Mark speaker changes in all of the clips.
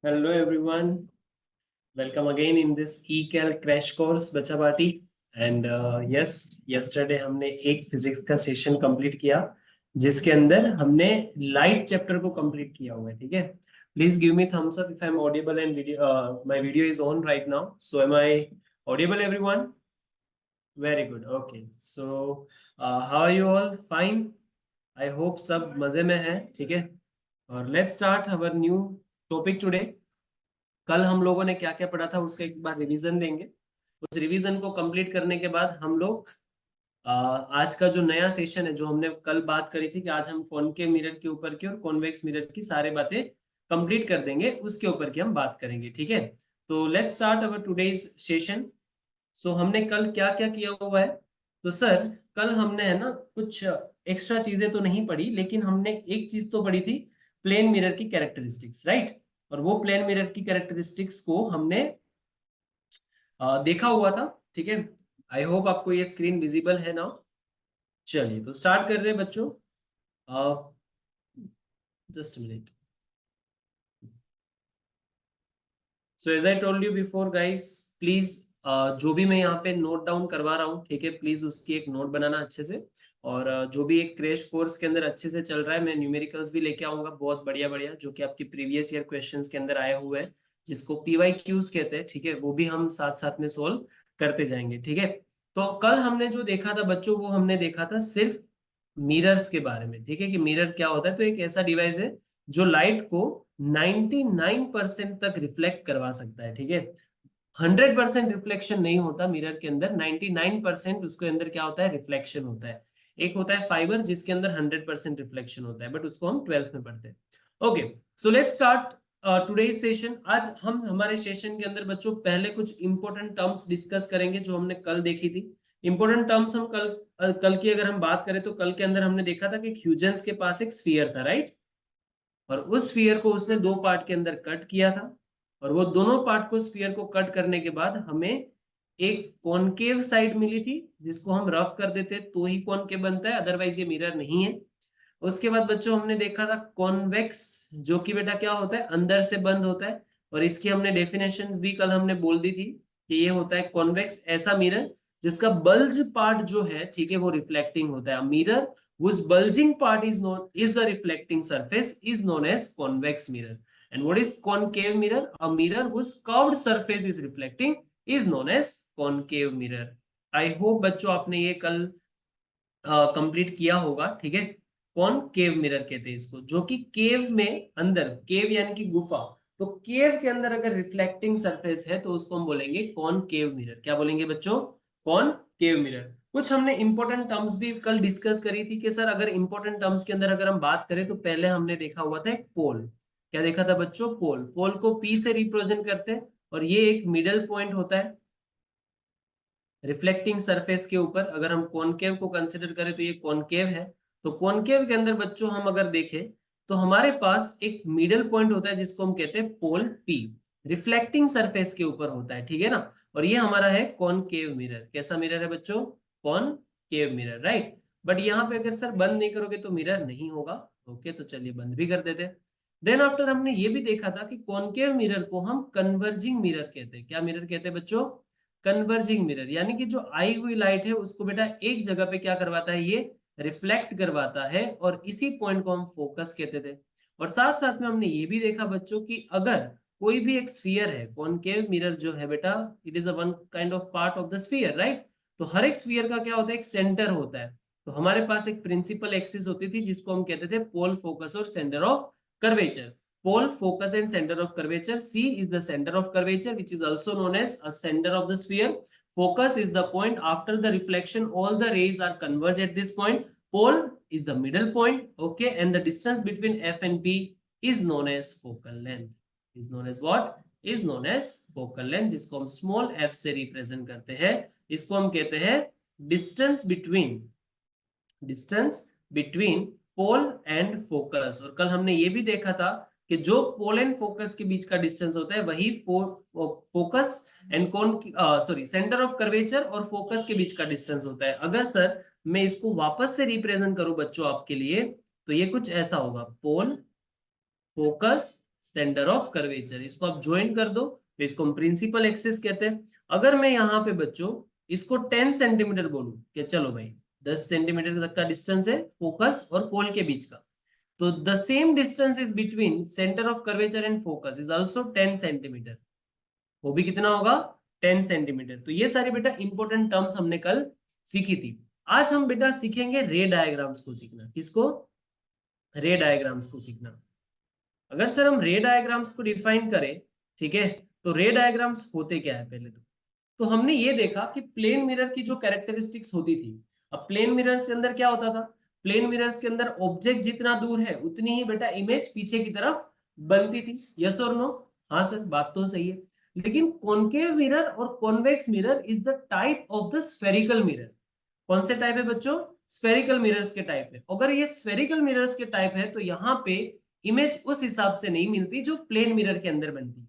Speaker 1: Hello everyone, welcome again in this eCal crash course बच्चा party and yes yesterday हमने एक physics का session complete किया जिसके अंदर हमने लाइट चैप्टर को कंप्लीट किया हुआ है। ठीक है, please give me thumbs up if I am audible and video my video is on right now. So am I audible everyone? Very good, okay. So how are you all? Fine, I hope सब मजे में हैं। ठीक है, और let's start our new topic today. कल हम लोगों ने क्या क्या पढ़ा था उसका एक बार रिवीजन देंगे। उस रिवीजन को कंप्लीट करने के बाद हम लोग आज का जो नया सेशन है, जो हमने कल बात करी थी कि आज हम कॉनकेव मिरर के ऊपर की और कॉन्वेक्स मिरर की सारी बातें कंप्लीट कर देंगे, उसके ऊपर की हम बात करेंगे। ठीक है, तो let's start our today's session. So हमने कल क्या क्या किया हुआ है? तो सर, कल हमने है ना कुछ एक्स्ट्रा चीजें तो नहीं पढ़ी, लेकिन हमने एक चीज तो पढ़ी थी, प्लेन मिरर की कैरेक्टरिस्टिक्स, राइट? और वो प्लेन मिरर की कैरेक्टरिस्टिक्स को हमने देखा हुआ था। ठीक है, आई होप आपको ये स्क्रीन विजिबल है ना। चलिए तो स्टार्ट कर रहे हैं बच्चों। Just minute. So as I told you before guys, please जो भी मैं यहाँ पे नोट डाउन करवा रहा हूँ, ठीक है, प्लीज उसकी एक नोट बनाना अच्छे से। और जो भी एक क्रैश कोर्स के अंदर अच्छे से चल रहा है, मैं न्यूमेरिकल्स भी लेके आऊंगा बहुत बढ़िया बढ़िया, जो कि आपकी प्रीवियस ईयर क्वेश्चंस के अंदर आए हुए हैं, जिसको PYQs कहते हैं। ठीक है, वो भी हम साथ साथ में सोल्व करते जाएंगे। ठीक है, तो कल हमने जो देखा था बच्चों, वो हमने देखा था सिर्फ मिरर्स के बारे में। ठीक है, कि मिरर क्या होता है। तो एक ऐसा डिवाइस है जो लाइट को 99% तक रिफ्लेक्ट करवा सकता है। ठीक है, 100% रिफ्लेक्शन नहीं होता मिरर के अंदर, 99% उसके अंदर क्या होता है, रिफ्लेक्शन होता है। एक होता है फाइबर जिसके अंदर 100% रिफ्लेक्शन होता है, बट उसको हम 12th में पढ़ते हैं। Okay, so let's start today's session. आज हम हमारे सेशन के अंदर बच्चों पहले कुछ इंपॉर्टेंट टर्म्स डिस्कस करेंगे जो हमने कल देखी थी। इंपॉर्टेंट टर्म्स हम कल की अगर हम बात करें तो कल के अंदर हमने देखा था कि ह्यूजेंस के पास एक स्फीयर था, राइट? और उस स्फीयर को उसने दो पार्ट के अंदर कट किया था, और वो दोनों पार्ट को स्फीयर को कट करने के बाद हमें एक कॉनकेव साइड मिली थी, जिसको हम रफ कर देते तो ही कॉनकेव बनता है, अदरवाइज ये मिरर नहीं है। उसके बाद बच्चों हमने देखा था कॉन्वेक्स, जो कि बेटा क्या होता है, अंदर से बंद होता है। और इसकी हमने डेफिनेशन भी कल हमने बोल दी थी कि ये होता है कॉन्वेक्स, ऐसा मिरर जिसका बल्ज पार्ट जो है, ठीक है, वो रिफ्लेक्टिंग होता है। Mirror whose bulging part is the reflecting surface is known as convex mirror. And what is concave mirror? A mirror whose curved surface is reflecting is known as concave mirror. I hope बच्चों आपने ये कल complete किया होगा। ठीक है, कौन केव mirror कहते हैं इसको, जो कि केव में अंदर, केव यानी कि गुफा, तो केव के अंदर अगर रिफ्लेक्टिंग सरफेस है तो उसको हम बोलेंगे कौन केव मिरर। क्या बोलेंगे बच्चों? कौन केव मिरर। कुछ हमने इंपॉर्टेंट टर्म्स भी कल डिस्कस करी थी कि सर अगर इंपॉर्टेंट टर्म्स के अंदर अगर हम बात करें तो पहले हमने देखा हुआ था एक पोल। क्या देखा था बच्चों? पोल। पोल को P से रिप्रेजेंट करते हैं, और ये एक मिडल पॉइंट होता है रिफ्लेक्टिंग सरफेस के ऊपर। अगर हम कॉनकेव को कंसिडर करें तो ये कॉनकेव है। तो कॉनकेव के अंदर बच्चों हम अगर देखें तो हमारे पास एक मिडल पॉइंट होता है जिसको हम कहते हैं पोल P, रिफ्लेक्टिंग सरफेस के ऊपर होता है। ठीक है ना, और ये हमारा है कॉनकेव मिरर। कैसा मिरर है बच्चों? Concave mirror, right? बट यहाँ पे अगर सर बंद नहीं करोगे तो मिरर नहीं होगा। ओके, तो चलिए बंद भी कर देते हैं। देन आफ्टर हमने ये भी देखा था कि कॉनकेव मिरर को हम कन्वर्जिंग मिरर कहते हैं। क्या मिरर कहते हैं बच्चों? कन्वर्जिंग मिरर, यानी कि जो आई हुई लाइट है उसको बेटा एक जगह पे क्या करवाता है, ये रिफ्लेक्ट करवाता है, और इसी पॉइंट को हम फोकस कहते थे। और साथ साथ में हमने ये भी देखा बच्चों कि अगर कोई भी एक स्फीयर है, कॉनकेव मिरर जो है बेटा, it is a one kind of part of the sphere, right? तो हर एक स्फीयर का क्या होता है, एक सेंटर होता है। तो हमारे पास एक प्रिंसिपल एक्सिस होती थी जिसको हम कहते थे पोल, फोकस और centre of curvature. Pole, focus and center of curvature. C is the center of curvature, which is also known as a center of the sphere. Focus is the point after the reflection all the rays are converge at this point. Pole is the middle point, okay, and the distance between F and P is known as focal length. Is known as what? Is known as focal length, जिसको हम small f से represent करते हैं। इसको हम कहते हैं distance between, distance between pole and focus. और कल हमने ये भी देखा था कि जो पोल एंड फोकस के बीच का डिस्टेंस होता है वही फोकस एंड कौन, सॉरी, सेंटर ऑफ कर्वेचर और फोकस के बीच का डिस्टेंस होता है। अगर सर मैं इसको वापस से रिप्रेजेंट करूं बच्चों आपके लिए, तो ये कुछ ऐसा होगा, पोल, फोकस सेंटर ऑफ कर्वेचर। इसको आप ज्वाइन कर दो तो इसको हम प्रिंसिपल एक्सिस कहते हैं। अगर मैं यहाँ पे बच्चों इसको 10 सेंटीमीटर बोलूं कि चलो भाई 10 सेंटीमीटर तक का डिस्टेंस है फोकस और पोल के बीच का, तो the same distance is between centre of curvature and focus is also 10 centimetre. वो भी कितना होगा? 10 सेंटीमीटर। तो ये सारी बेटा इंपॉर्टेंट टर्म्स हमने कल सीखी थी। आज हम बेटा सीखेंगे रे डायग्राम्स को सीखना। किसको? रे डायग्राम्स को सीखना। अगर सर हम रे डायग्राम्स को डिफाइन करें, ठीक है, तो रे डायग्राम्स होते क्या है पहले तो हमने ये देखा कि प्लेन मिरर की जो कैरेक्टरिस्टिक्स होती थी। अब प्लेन मिरर्स के अंदर क्या होता था? प्लेन मिरर्स के अंदर ऑब्जेक्ट जितना दूर है उतनी ही बेटा इमेज पीछे की तरफ बनती थी। यस और नो? हाँ सर, बात तो सही है। लेकिन कॉनकेव मिरर और convex mirror is the type of the spherical mirror. कौन से टाइप है बच्चों? स्फेरिकल मिरर्स के टाइप है। अगर ये स्फेरिकल मिरर्स के टाइप है तो यहाँ पे इमेज उस हिसाब से नहीं मिलती जो प्लेन मिरर के अंदर बनती।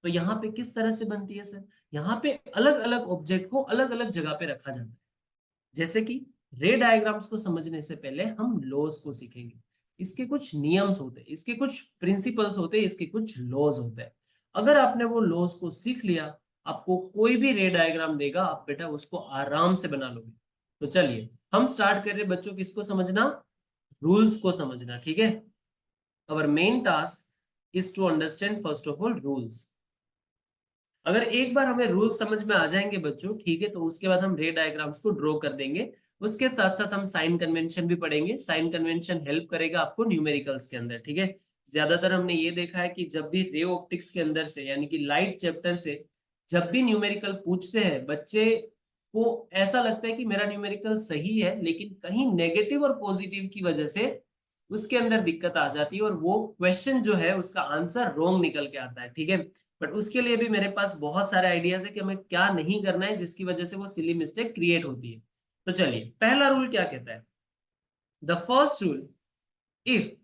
Speaker 1: तो यहाँ पे किस तरह से बनती है सर? यहाँ पे अलग अलग ऑब्जेक्ट को अलग अलग जगह पे रखा जाता है। जैसे कि रे डायग्राम्स को समझने से पहले हम लॉज को सीखेंगे। इसके कुछ नियम्स होते हैं, इसके कुछ प्रिंसिपल्स होते हैं, इसके कुछ लॉज होते हैं। अगर आपने वो लॉज को सीख लिया, आपको कोई भी रे डायग्राम देगा आप बेटा उसको आराम से बना लोगे। तो चलिए हम स्टार्ट कर रहे हैं बच्चों, किसको समझना? रूल्स को समझना। ठीक है, our main task is to understand first of all rules. अगर एक बार हमें रूल समझ में आ जाएंगे बच्चों, ठीक है, तो उसके बाद हम रे डायग्राम्स को ड्रॉ कर देंगे। उसके साथ साथ हम साइन कन्वेंशन भी पढ़ेंगे। साइन कन्वेंशन हेल्प करेगा आपको न्यूमेरिकल्स के अंदर। ठीक है, ज्यादातर हमने ये देखा है कि जब भी रे ऑप्टिक्स के अंदर से यानी कि लाइट चैप्टर से जब भी न्यूमेरिकल पूछते हैं, बच्चे को ऐसा लगता है कि मेरा न्यूमेरिकल सही है, लेकिन कहीं नेगेटिव और पॉजिटिव की वजह से उसके अंदर दिक्कत आ जाती है और वो क्वेश्चन जो है उसका आंसर रॉन्ग निकल के आता है। ठीक है, बट उसके लिए भी मेरे पास बहुत सारे आइडियाज है कि हमें क्या नहीं करना है जिसकी वजह से वो सिली मिस्टेक क्रिएट होती है। तो चलिए पहला रूल क्या कहता है? द फर्स्ट रूल, इफ,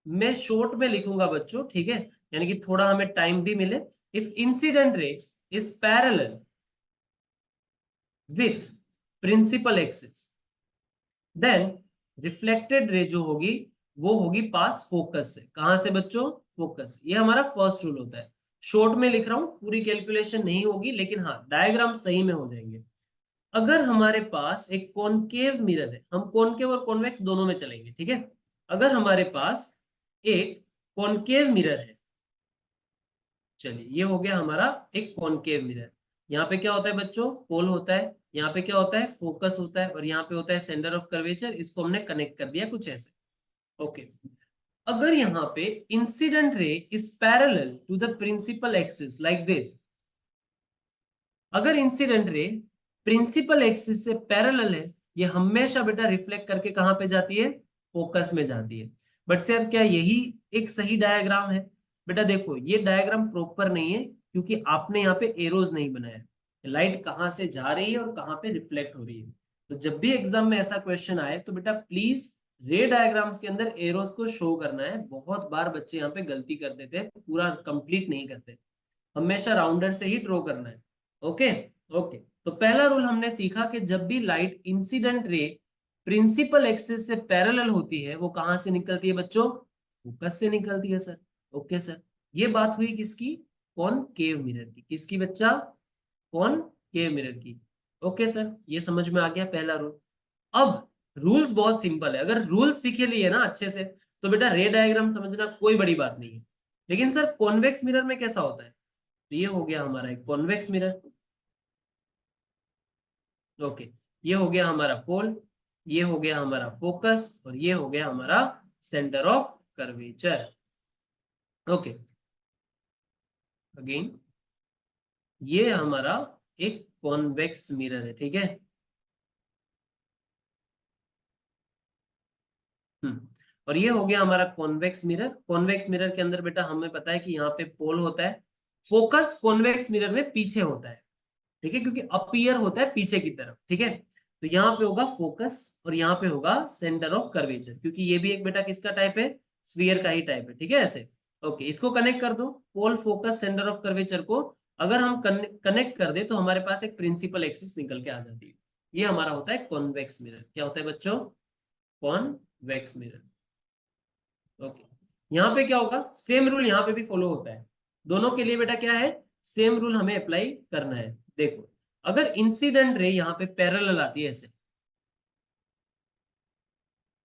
Speaker 1: मैं शॉर्ट में लिखूंगा बच्चों, ठीक है, यानी कि थोड़ा हमें टाइम भी मिले। If incident ray is parallel with principal axis, then reflected ray जो होगी वो होगी पास फोकस से। कहां से बच्चों? फोकस। ये हमारा फर्स्ट रूल होता है। शॉर्ट में लिख रहा हूं, पूरी कैलकुलेशन नहीं होगी, लेकिन हाँ डायग्राम सही में हो जाएंगे। अगर हमारे पास एक कॉनकेव मिरर है, हम कॉनकेव और कॉन्वेक्स दोनों में चलेंगे। ठीक है, अगर हमारे पास एक कॉनकेव मिरर है, चलिए ये हो गया हमारा एक कॉनकेव मिरर। यहाँ पे क्या होता है बच्चों? पोल होता है। यहाँ पे क्या होता है? फोकस होता है। और यहाँ पे होता है सेंटर ऑफ कर्वेचर। इसको हमने कनेक्ट कर दिया कुछ ऐसे। ओके, अगर यहाँ पे incident ray is parallel to the principal axis like this, अगर इंसिडेंट रे प्रिंसिपल एक्सिस से पैरेलल है, ये हमेशा बेटा रिफ्लेक्ट करके कहां पे जाती है? फोकस में जाती है। बट सर क्या यही एक सही डायग्राम है? बेटा देखो ये डायग्राम प्रॉपर नहीं है क्योंकि आपने यहाँ पे एरोज नहीं बनाया। लाइट कहाँ से जा रही है और कहाँ पे रिफ्लेक्ट हो रही है। तो जब भी एग्जाम में ऐसा क्वेश्चन आए तो बेटा प्लीज रे डायग्राम्स के अंदर एरोज को शो करना है। बहुत बार बच्चे यहाँ पे गलती कर देते हैं, पूरा कंप्लीट नहीं करते। हमेशा राउंडर से ही ड्रॉ करना है। ओके, ओके, तो पहला रूल हमने सीखा कि जब भी light incident ray principal axis से पैरेलल होती है वो कहां से निकलती है बच्चों? फोकस से निकलती है सर। ओके सर, ये बात हुई किसकी? कॉनकेव मिरर की। किसकी बच्चा? कॉनकेव मिरर की। ओके सर, ये समझ में आ गया पहला रूल। अब रूल्स बहुत सिंपल है। अगर रूल्स सीखे लिए ना अच्छे से तो बेटा रे डायग्राम समझना कोई बड़ी बात नहीं है। लेकिन सर कॉन्वेक्स मिरर में कैसा होता है? तो ये हो गया हमारा एक कॉन्वेक्स मिरर। ओके, ये हो गया हमारा पोल, ये हो गया हमारा फोकस और ये हो गया हमारा centre of curvature. Okay, again ये हमारा एक कॉन्वेक्स मिरर है। ठीक है, और ये हो गया हमारा कॉन्वेक्स मिरर। कॉन्वेक्स मिरर के अंदर बेटा हमें पता है कि यहाँ पे पोल होता है। फोकस कॉन्वेक्स मिरर में पीछे होता है। ठीक है, क्योंकि अपीयर होता है पीछे की तरफ। ठीक है, तो यहाँ पे होगा फोकस और यहाँ पे होगा सेंटर ऑफ कर्वेचर, क्योंकि ये भी एक बेटा किसका टाइप है? स्फीयर का ही टाइप है। ठीक है, ऐसे। ओके, इसको कनेक्ट कर दो, पोल फोकस सेंटर ऑफ कर्वेचर को। अगर हम कनेक्ट कर दे तो हमारे पास एक प्रिंसिपल एक्सिस निकल के आ जाती है। ये हमारा होता है कॉन्वेक्स मिरर। क्या होता है बच्चों? Convex mirror. ओके, यहाँ पे क्या होगा, सेम रूल यहाँ पे भी फॉलो होता है, दोनों के लिए बेटा क्या है, सेम रूल हमें अप्लाई करना है। देखो अगर इंसिडेंट रे यहाँ पे पैरेलल आती है ऐसे,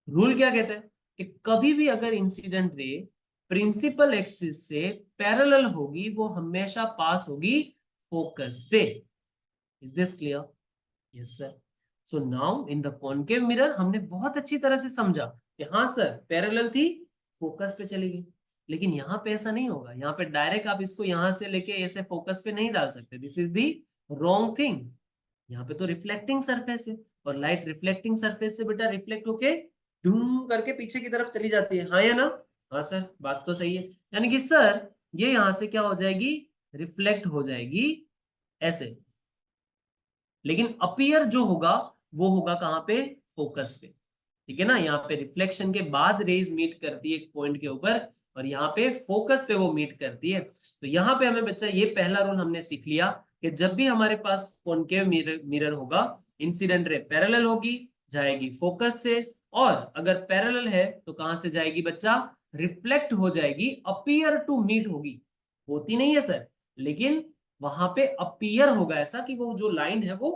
Speaker 1: रूल क्या कहता है कि कभी भी अगर इंसिडेंट रे प्रिंसिपल एक्सिस से पैरेलल होगी वो हमेशा पास होगी फोकस से। Is this clear? Yes sir. So now in the concave mirror हमने बहुत अच्छी तरह से समझा कि हाँ सर पैरेलल थी, फोकस पे चली गई। लेकिन यहाँ पे ऐसा नहीं होगा, यहाँ पे डायरेक्ट आप इसको यहाँ से लेके ऐसे फोकस पे नहीं डाल सकते, this is the wrong thing. यहाँ पे तो रिफ्लेक्टिंग सरफेस है, और लाइट रिफ्लेक्टिंग सरफेस से बेटा रिफ्लेक्ट होके डूम करके पीछे की तरफ चली जाती है, हाँ या ना? हाँ सर, बात तो सही है। यानी कि सर ये यहाँ से क्या हो जाएगी, रिफ्लेक्ट हो जाएगी ऐसे। लेकिन अपीयर जो होगा वो होगा कहाँ पे, फोकस पे। ठीक है ना, यहाँ पे रिफ्लेक्शन के बाद रेज मीट करती है एक पॉइंट के ऊपर, और यहाँ पे फोकस पे वो मीट करती है। तो यहाँ पे हमें बच्चा ये पहला रूल हमने सीख लिया कि जब भी हमारे पास कॉनकेव मिरर होगा, इंसिडेंट रे पैरेलल होगी, जाएगी फोकस से, और अगर पैरेलल है तो कहां से जाएगी बच्चा, रिफ्लेक्ट हो जाएगी, अपीयर टू मीट होगी, होती नहीं है सर, लेकिन वहां पे अपीयर होगा ऐसा कि वो जो लाइन है वो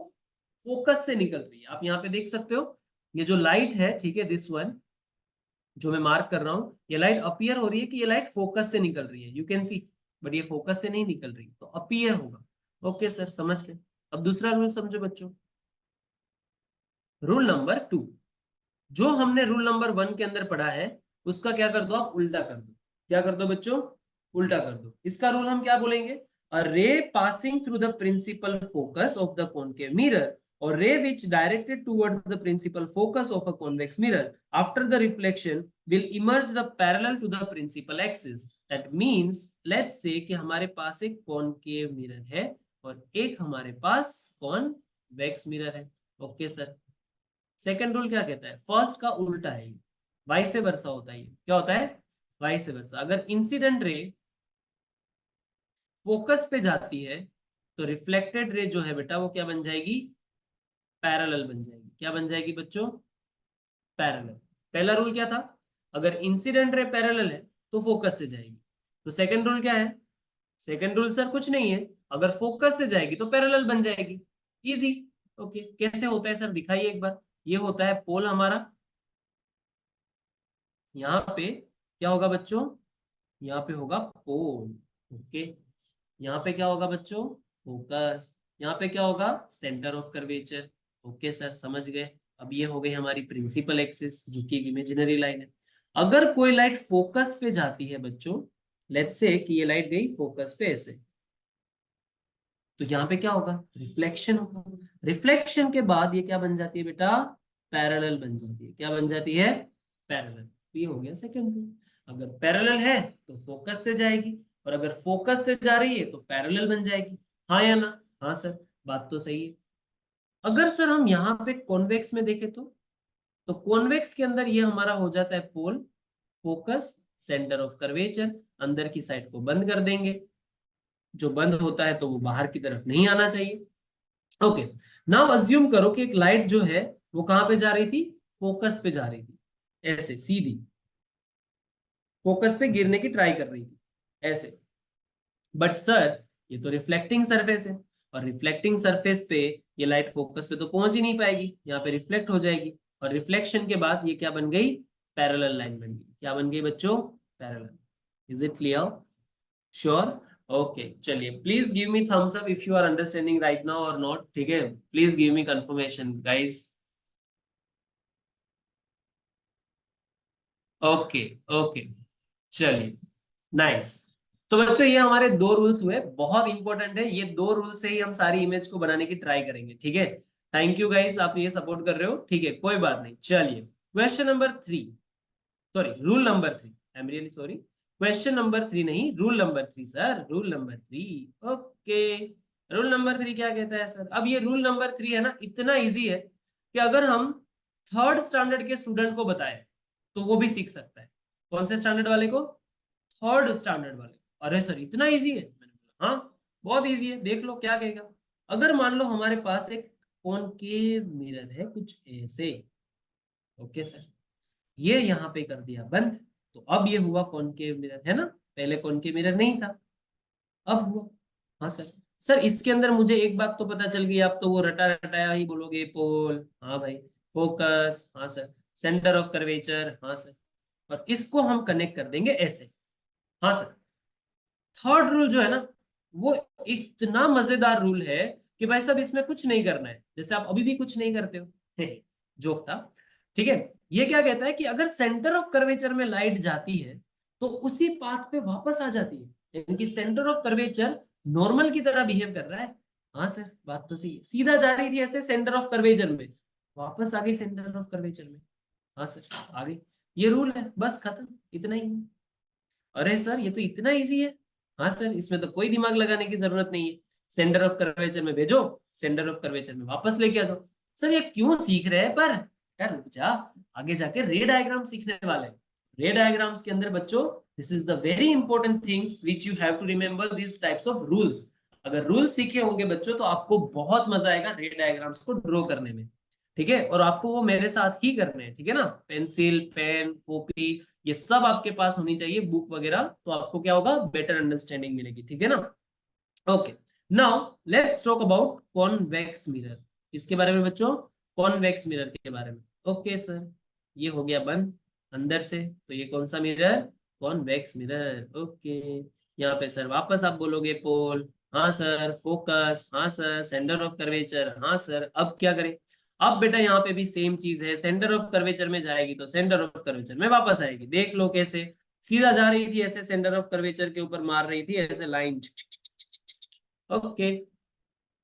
Speaker 1: फोकस से निकल रही है। आप यहाँ पे देख सकते हो ये जो लाइट है, ठीक है, दिस वन जो मैं मार्क कर रहा हूं, ये लाइट अपीयर हो रही है कि ये लाइट फोकस से निकल रही है, यू कैन सी, बट ये फोकस से नहीं निकल रही, तो अपीयर होगा। ओके सर, समझ गए। अब दूसरा रूल समझो बच्चों, रूल नंबर 2। जो हमने रूल नंबर 1 के अंदर पढ़ा है उसका क्या कर दो, आप उल्टा कर दो। क्या कर दो बच्चों, उल्टा कर दो। इसका रूल हम क्या बोलेंगे, a ray passing through the principal focus of the concave mirror or ray which directed towards the principal focus of a convex mirror after the reflection will emerge the parallel to the principal axis. That means let's say कि हमारे पास एक concave mirror है और एक हमारे पास convex mirror है। Okay sir, second rule क्या कहता है, फर्स्ट का उल्टा है, वाइस वर्सा होता है। क्या होता है, वाइस वर्सा। अगर इंसिडेंट रे फोकस पे जाती है तो रिफ्लेक्टेड रे जो है बेटा वो क्या बन जाएगी, पैरेलल बन जाएगी। क्या बन जाएगी बच्चों, पैरेलल। पहला रूल क्या था, अगर इंसिडेंट रे पैरेलल है तो फोकस से जाएगी। तो सेकंड रूल क्या है, सेकंड रूल सर कुछ नहीं है, अगर फोकस से जाएगी तो पैरेलल बन जाएगी। इजी। ओके, कैसे होता है सर, दिखाइए एक बार। ये होता है पोल हमारा, यहाँ पे क्या होगा बच्चों, यहाँ पे होगा पोल। ओके, यहाँ पे क्या होगा बच्चों, फोकस। यहाँ पे क्या होगा, centre of curvature. Okay sir, समझ गए। अब ये हो गई हमारी प्रिंसिपल एक्सिस जो कि एक इमेजिनरी लाइन है। अगर कोई लाइट फोकस पे जाती है बच्चों, लेट्स से कि ये लाइट गई फोकस पे ऐसे, तो यहाँ पे क्या होगा, रिफ्लेक्शन होगा। रिफ्लेक्शन के बाद ये क्या बन जाती है बेटा, पैरेलल बन जाती है। क्या बन जाती है, पैरेलल। तो ये हो गया सेकंड रूल। अगर पैरेलल है तो फोकस से जाएगी, और अगर फोकस से जा रही है तो पैरेलल बन जाएगी, हाँ या ना? हाँ सर, बात तो सही है। अगर सर हम यहाँ पे कॉन्वेक्स में देखें तो कॉन्वेक्स के अंदर ये हमारा हो जाता है पोल, फोकस, सेंटर ऑफ कर्वेचर, अंदर की साइड को बंद कर देंगे। जो बंद होता है तो वो बाहर की तरफ नहीं आना चाहिए। ओके, नाउ अज्यूम करो कि एक लाइट जो है वो कहां पे जा रही थी, फोकस पे जा रही थी, ऐसे सीधी फोकस पे गिरने की ट्राई कर रही थी ऐसे। बट सर ये तो रिफ्लेक्टिंग सरफेस है, और रिफ्लेक्टिंग सरफेस पे ये लाइट फोकस पे तो पहुंच ही नहीं पाएगी, यहाँ पे रिफ्लेक्ट हो जाएगी, और रिफ्लेक्शन के बाद ये क्या बन गई, पैरेलल लाइन बन गई। क्या बन गई बच्चों, parallel. Is it clear? Sure? Okay, चलिए please give me thumbs up if you are understanding right now और नॉट। ठीक है, please give me confirmation guys. Okay, okay, चलिए, नाइस। तो बच्चों ये हमारे दो रूल्स हुए, बहुत इंपॉर्टेंट है, ये दो रूल से ही हम सारी इमेज को बनाने की ट्राई करेंगे। ठीक है, थैंक यू गाइस, आप ये सपोर्ट कर रहे हो। ठीक है, कोई बात नहीं। चलिए question number 3, sorry rule number 3, I am really sorry, question number 3 नहीं, rule number 3 sir, rule number 3। Okay, rule number 3 क्या कहता है सर, अब ये रूल नंबर 3 है ना, इतना इजी है कि अगर हम थर्ड स्टैंडर्ड के स्टूडेंट को बताएं तो वो भी सीख सकता है। कौन से स्टैंडर्ड वाले को, थर्ड स्टैंडर्ड वाले। अरे सर इतना इजी है, मैंने बोला हाँ बहुत इजी है, देख लो क्या कहेगा। अगर मान लो हमारे पास एक कॉनकेव मिरर है कुछ ऐसे, ओके सर, ये यहाँ पे कर दिया बंद, तो अब ये हुआ कॉनकेव मिरर, है ना, पहले कॉनकेव मिरर नहीं था, अब हुआ। हाँ सर, सर इसके अंदर मुझे एक बात तो पता चल गई, आप तो वो रटा रटाया ही बोलोगे, पोल हाँ भाई, फोकस हाँ सर, सेंटर ऑफ कर्वेचर हाँ सर, और इसको हम कनेक्ट कर देंगे ऐसे। हाँ सर, थर्ड रूल जो है ना, वो इतना मजेदार रूल है कि भाई साहब इसमें कुछ नहीं करना है, जैसे आप अभी भी कुछ नहीं करते हो जोक था, ठीक है। ये क्या कहता है कि अगर सेंटर ऑफ कर्वेचर में लाइट जाती है तो उसी पाथ पे वापस आ जाती है, यानी कि सेंटर ऑफ कर्वेचर नॉर्मल की तरह बिहेव कर रहा है। हाँ सर, बात तो सही है, सीधा जा रही थी ऐसे सेंटर ऑफ कर्वेचर में, वापस आ गई सेंटर ऑफ कर्वेचर में। हाँ सर, आ गई, ये रूल है, बस खत्म, इतना ही है। अरे सर ये तो इतना इजी है। हाँ सर, इसमें तो कोई दिमाग लगाने की जरूरत नहीं है, सेंटर ऑफ कर्वेचर में भेजो, सेंटर ऑफ कर्वेचर में वापस लेके आ जाओ। सर ये क्यों सीख रहे हैं पर, यार रुक जा, आगे जाके रे डायग्राम सीखने वाले हैं। रे डायग्राम्स के अंदर बच्चों, this is the very important things which you have to remember, this types of rules. अगर रूल सीखे होंगे बच्चों तो आपको बहुत मजा आएगा रे डायग्राम्स को ड्रॉ करने में, ठीक है। और आपको वो मेरे साथ ही करने हैं, ठीक है ना, पेंसिल पेन कॉपी ये सब आपके पास होनी चाहिए, बुक वगैरह, तो आपको क्या होगा, बेटर अंडरस्टैंडिंग मिलेगी, ठीक है ना। Okay, now let's talk about convex mirror, इसके बारे में बच्चों, कॉन्वेक्स मिरर के बारे में। ओके सर, ये हो गया बंद अंदर से, तो ये कौन सा मिरर, कॉन्वेक्स मिरर। ओके, यहाँ पे सर वापस आप बोलोगे पोल हाँ सर, फोकस हाँ सर, सेंटर ऑफ कर्वेचर हाँ सर। अब क्या करें, अब बेटा यहाँ पे भी सेम चीज है, सेंटर ऑफ कर्वेचर में जाएगी तो सेंटर ऑफ कर्वेचर में वापस आएगी, देख लो कैसे, सीधा जा रही थी ऐसे सेंटर ऑफ कर्वेचर के ऊपर मार रही थी ऐसे लाइन, ओके,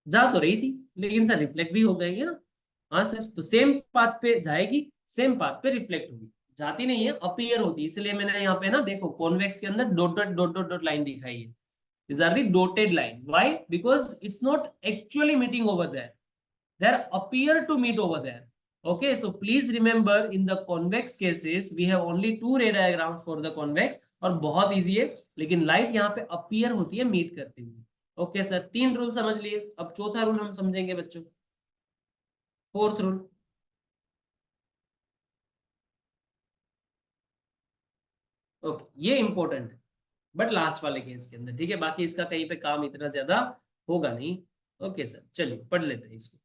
Speaker 1: जा तो रही थी लेकिन सर रिफ्लेक्ट भी हो गई है ना। हाँ सर, तो सेम पाथ पे जाएगी, सेम पाथ पे रिफ्लेक्ट होगी, जाती नहीं है, अपीयर होती है, इसलिए मैंने यहाँ पे ना देखो कॉन्वेक्स के अंदर dot dot dot dot dot line दिखाई है, these are the dotted line, why, because it's not actually meeting over there, they appear to meet over there। Okay, so please remember in the convex cases we have only two ray diagrams for the convex, और बहुत easy है, लेकिन light यहाँ पे appear होती है meet करती हुई। ओके सर, तीन रूल समझ लिए, अब चौथा रूल हम समझेंगे बच्चों, फोर्थ रूल। ओके, ये इंपॉर्टेंट है बट लास्ट वाले केस के अंदर, ठीक है, बाकी इसका कहीं पे काम इतना ज्यादा होगा नहीं। ओके सर, चलिए पढ़ लेते हैं इसको।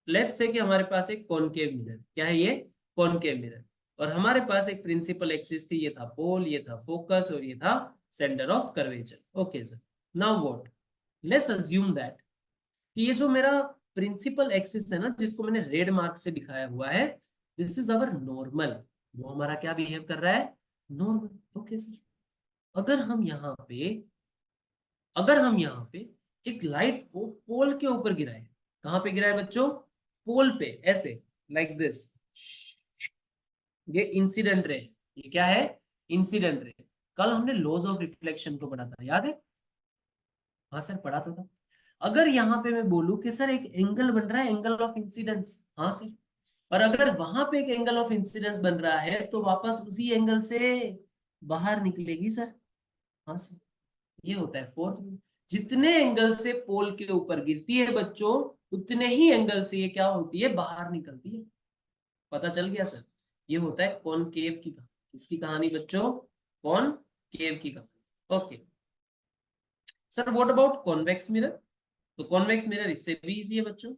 Speaker 1: लेट्स से कि हमारे पास एक कॉनकेव मिरर, क्या है ये, कॉनकेव मिरर, और हमारे पास एक प्रिंसिपल एक्सिस थी, ये था पोल, ये था फोकस, और ये था centre of curvature. Okay sir, now what, let's assume that कि ये जो मेरा प्रिंसिपल एक्सिस है ना, जिसको मैंने रेड मार्क से दिखाया हुआ है, दिस इज अवर नॉर्मल, वो हमारा क्या बिहेव कर रहा है, नॉर्मल। ओके सर, अगर हम यहाँ पे, अगर हम यहाँ पे एक लाइट को पोल के ऊपर गिराए, कहाँ पे गिराए बच्चों, पोल पे, ऐसे लाइक दिस, ये इंसिडेंट रे, ये क्या है, इंसिडेंट रे। कल हमने लॉज ऑफ रिफ्लेक्शन को पढ़ा था, याद है, हाँ सर पढ़ा तो था। अगर यहाँ पे मैं बोलूं कि सर एक एंगल बन रहा है, एंगल ऑफ इंसिडेंस, हाँ सर, और अगर वहां पे एक एंगल ऑफ इंसिडेंस बन रहा है तो वापस उसी एंगल से बाहर निकलेगी सर। हाँ सर, ये होता है फोर्थ रूल, जितने एंगल से पोल के ऊपर गिरती है बच्चों, उतने ही एंगल से ये क्या होती है, बाहर निकलती है। पता चल गया सर, ये होता है कॉनकेव की कहानी, किसकी कहानी बच्चों, कॉनकेव की कहानी। Okay sir, what about convex mirror, तो कॉन्वेक्स मिरर इससे भी इजी है बच्चों।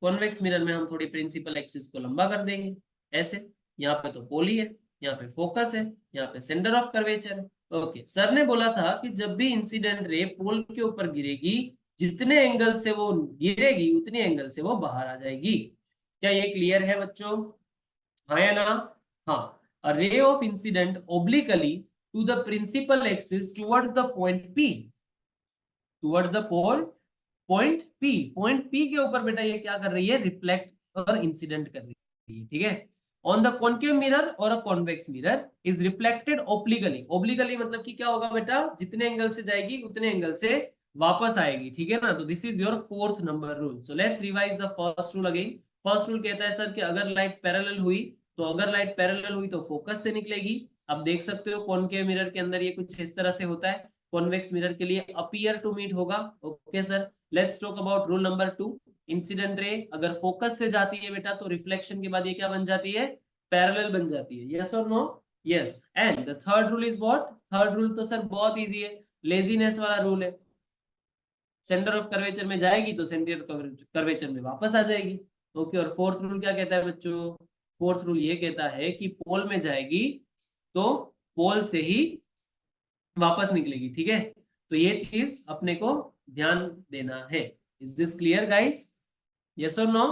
Speaker 1: कॉन्वेक्स मिरर में हम थोड़ी प्रिंसिपल एक्सिस को लंबा कर देंगे ऐसे, यहाँ पे तो पोल ही है, यहाँ पे फोकस है, यहाँ पे सेंटर ऑफ कर्वेचर है। ओके, सर ने बोला था कि जब भी इंसिडेंट रे पोल के ऊपर गिरेगी, जितने एंगल से वो गिरेगी उतने एंगल से वो बाहर आ जाएगी। क्या ये क्लियर है बच्चों, हाँ या ना, हाँ, a ray of incident obliquely to the principal axis towards the point P, towards the point P के ऊपर बेटा ये क्या कर रही है, रिफ्लेक्ट और इंसिडेंट कर रही है, ठीक है। ऑन द कॉन्केव मिरर और a convex mirror is reflected obliquely, obliquely मतलब कि क्या होगा बेटा, जितने एंगल से जाएगी उतने एंगल से वापस आएगी, ठीक है ना। तो this is your fourth number rule. So let's revise the first rule again. First rule कहता है सर कि अगर लाइट पैरेलल हुई, तो अगर लाइट पैरेलल हुई तो फोकस से निकलेगी। अब देख सकते हो कॉन्केव मिरर के अंदर ये कुछ इस तरह से होता है, कॉन्वेक्स मिरर के लिए अपीयर टू मीट होगा। Okay sir, let's talk about rule number 2। Incident ray अगर फोकस से जाती है बेटा तो रिफ्लेक्शन के बाद ये क्या बन जाती है, पैरेलल बन जाती है, यस और no. Yes, and the third rule is what? Third rule तो सर बहुत इजी है, लेजीनेस वाला रूल है। सेंटर ऑफ कर्वेचर में जाएगी तो सेंटर कर्वेचर में वापस आ जाएगी। ओके, और फोर्थ रूल क्या कहता है बच्चों? फोर्थ रूल ये कहता है कि पोल में जाएगी तो पोल से ही वापस निकलेगी, ठीक है? तो ये चीज अपने को ध्यान देना है। Is this clear guys? Yes और नो?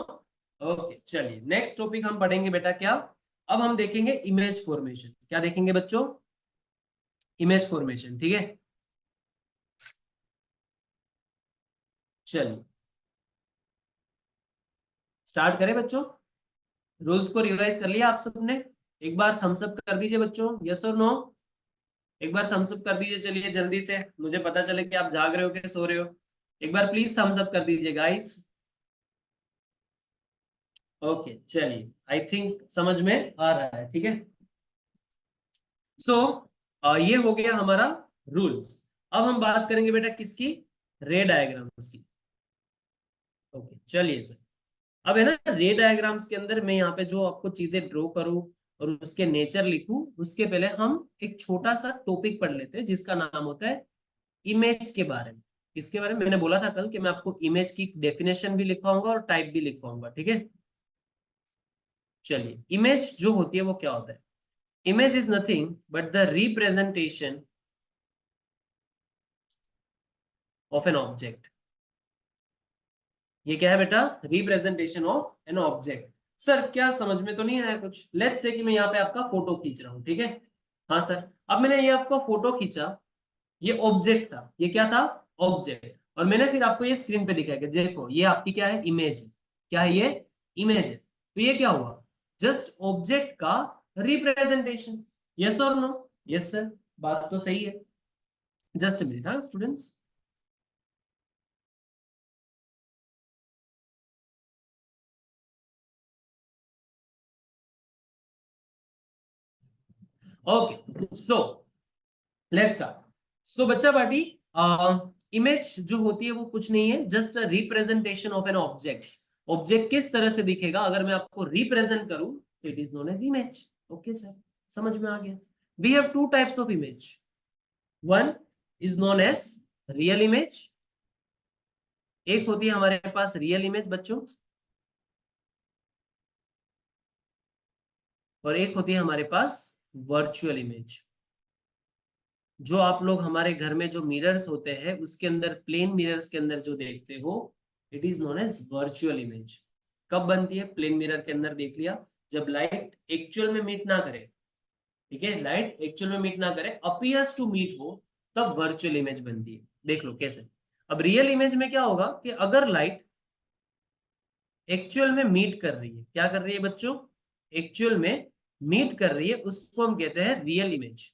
Speaker 1: ओके, चलिए नेक्स्ट टॉपिक हम पढ़ेंगे बेटा क्या? अब हम देखेंगे इमेज फॉर्मेशन। क्या देखेंगे बच्चों? इमेज फॉर्मेशन, ठीक है? चलिए स्टार्ट करें बच्चों। रूल्स को रिवाइज कर लिया आप सबने? एक बार थम्स अप कर दीजिए बच्चों, यस और नो? एक बार थम्स अप कर दीजिए, चलिए जल्दी से, मुझे पता चले कि आप जाग रहे हो कि सो रहे हो। एक बार प्लीज थम्स अप कर दीजिए गाइस। ओके, चलिए आई थिंक समझ में आ रहा है, ठीक है? सो ये हो गया हमारा रूल्स। अब हम बात करेंगे बेटा किसकी? रे डायग्राम्स की। ओके, चलिए सर। अब है ना, रे डायग्राम्स के अंदर मैं यहाँ पे जो आपको चीजें ड्रॉ करूं और उसके नेचर लिखूं, उसके पहले हम एक छोटा सा टॉपिक पढ़ लेते हैं जिसका नाम होता है इमेज के बारे में। इसके बारे में मैंने बोला था कल कि मैं आपको इमेज की डेफिनेशन भी लिखवाऊंगा और टाइप भी लिखवाऊंगा, ठीक है? चलिए, इमेज जो होती है वो क्या होता है? Image is nothing but the representation of an object. ये क्या है बेटा? Representation of an object. Sir क्या समझ में तो नहीं आया कुछ? लेट्स से कि मैं यहाँ पे आपका फोटो खींच रहा हूँ, ठीक है? हाँ सर, अब मैंने ये आपका फोटो खींचा, ये ऑब्जेक्ट था, ये क्या था? ऑब्जेक्ट। और मैंने फिर आपको ये स्क्रीन पे दिखाया कि देखो ये आपकी क्या है? इमेज है। क्या है ये? इमेज है। तो ये क्या हुआ? जस्ट ऑब्जेक्ट का रिप्रेजेंटेशन। यस और नो? यस सर, बात तो सही है। जस्ट मिनट, हाँ students. Okay, so let's start. So बच्चा पार्टी, इमेज जो होती है वो कुछ नहीं है, just a representation of an object. Object किस तरह से दिखेगा अगर मैं आपको रिप्रेजेंट करूं, it is known as image. Okay sir, समझ में आ गया? We have two types of image. One is known as real image. एक होती है हमारे पास रियल इमेज बच्चों, और एक होती है हमारे पास वर्चुअल इमेज। जो आप लोग हमारे घर में जो मिरर्स होते हैं उसके अंदर, प्लेन मिरर्स के अंदर जो देखते हो, it is known as virtual image. कब बनती है प्लेन मिरर के अंदर? देख लिया, जब लाइट एक्चुअल में मीट ना करे, ठीक है? लाइट एक्चुअल में मीट ना करे, अपीयर्स टू मीट हो, तब वर्चुअल इमेज बनती है। देख लो कैसे। अब रियल इमेज में क्या होगा कि अगर लाइट एक्चुअल में मीट कर रही है, क्या कर रही है बच्चों? एक्चुअल में मीट कर रही है, उसको हम कहते हैं रियल इमेज।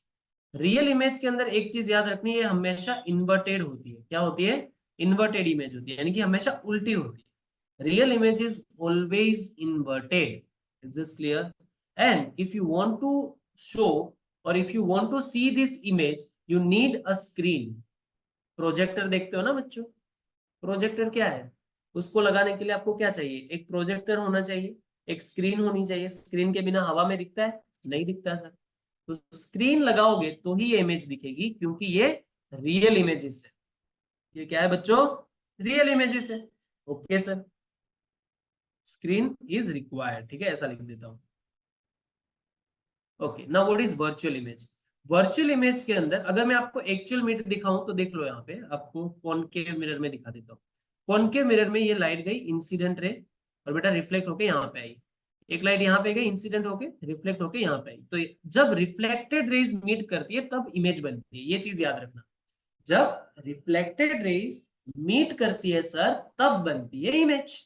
Speaker 1: रियल इमेज के अंदर एक चीज याद रखनी है, हमेशा इन्वर्टेड होती है। क्या होती है? इन्वर्टेड इमेज होती है, यानी कि हमेशा उल्टी होती है। Real image is always inverted. Is this clear? And if you want to show, और if you want to see this image, you need a screen. Projector देखते हो ना बच्चों? प्रोजेक्टर क्या है? उसको लगाने के लिए आपको क्या चाहिए? एक प्रोजेक्टर होना चाहिए, एक स्क्रीन होनी चाहिए। स्क्रीन के बिना हवा में दिखता है? नहीं दिखता सर। तो स्क्रीन लगाओगे तो ही ये इमेज दिखेगी, क्योंकि ये रियल इमेजेस है। ये क्या है बच्चों? रियल इमेजेस है। Okay sir, screen is required, ठीक है? ऐसा लिख देता हूं। Okay, now what is virtual image? Virtual image के अंदर अगर मैं आपको एक्चुअल मिरर दिखाऊं तो देख लो, यहाँ पे आपको कॉनकेव मिरर में दिखा देता हूँ। कॉनकेव मिरर में ये लाइट गई इंसिडेंट रे, और बेटा रिफ्लेक्ट होके यहाँ पे आई। एक लाइट यहाँ पे गई, इंसिडेंट होके रिफ्लेक्ट होके यहाँ पे आई। तो जब रिफ्लेक्टेड रेज मीट करती है तब इमेज बनती है, ये चीज याद रखना। जब रिफ्लेक्टेड रेज मीट करती है सर, तब बनती है इमेज।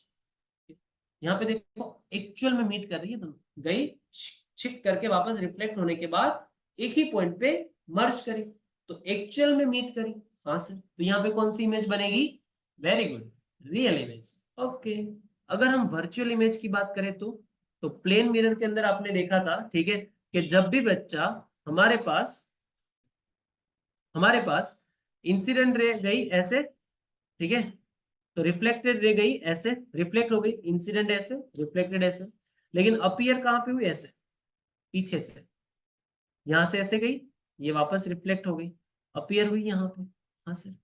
Speaker 1: यहाँ पे देखो, एक्चुअल में मीट कर रही है, तो गई, छिक करके वापस रिफ्लेक्ट होने के बाद एक ही पॉइंट पे मर्ज करी, तो एक्चुअल में मीट करी। हाँ सर, तो यहाँ पे कौन सी इमेज बनेगी? Very good, real image. Okay, अगर हम वर्चुअल इमेज की बात करें तो प्लेन मिरर के अंदर आपने देखा था, ठीक है, कि जब भी बच्चा हमारे पास हमारे पास इंसिडेंट रे गई ऐसे, ठीक है, तो रिफ्लेक्टेड रे गई ऐसे, रिफ्लेक्ट हो गई, इंसिडेंट ऐसे, रिफ्लेक्टेड ऐसे, लेकिन अपीयर कहां पे हुई? ऐसे, पीछे से। यहां से ऐसे गई, ये वापस रिफ्लेक्ट हो गई, अपीयर हुई यहाँ पे। हाँ सर,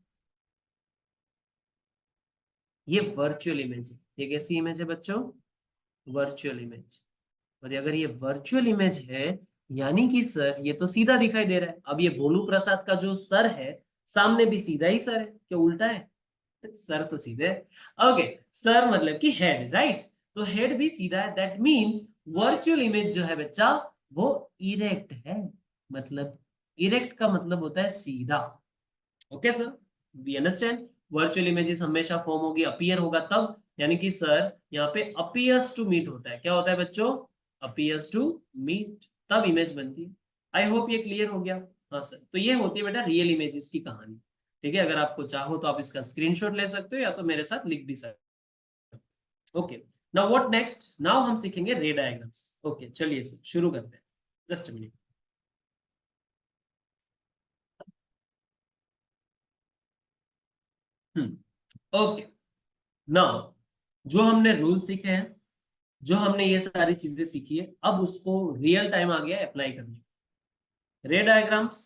Speaker 1: ये वर्चुअल इमेज है। ये कैसी इमेज है बच्चों? Virtual image. और अगर ये वर्चुअल इमेज है, यानी कि सर ये तो सीधा दिखाई दे रहा है। अब ये भोलू प्रसाद का जो सर है, सामने भी सीधा ही सर है, क्या उल्टा है? सर तो सीधे है। ओके, सर मतलब कि हेड, राइट? तो हेड भी सीधा है, दैट मींस वर्चुअल इमेज जो है बच्चा, वो इरेक्ट है। मतलब इरेक्ट का मतलब होता है सीधा। Okay sir, we understand. Virtual images हमेशा फॉर्म होगी, अपीयर होगा तब, यानी कि सर यहाँ पे अपीयर्स टू मीट होता है। क्या होता है बच्चों? अपीयर्स टू मीट, तब इमेज बनती है। आई होप ये क्लियर हो गया। हाँ सर, तो ये होती है बेटा रियल इमेजेस की कहानी। ठीक है, अगर आपको चाहो तो आप इसका स्क्रीनशॉट ले सकते हो, या तो मेरे साथ लिख भी सकते हो। Okay, now what next? Now हम सीखेंगे रे डायग्राम्स। ओके चलिए सर शुरू करते हैं। Just minute. ओके, नाउ जो हमने रूल सीखे हैं, जो हमने ये सारी चीजें सीखी है, अब उसको रियल टाइम आ गया अप्लाई करने। रे डायग्राम्स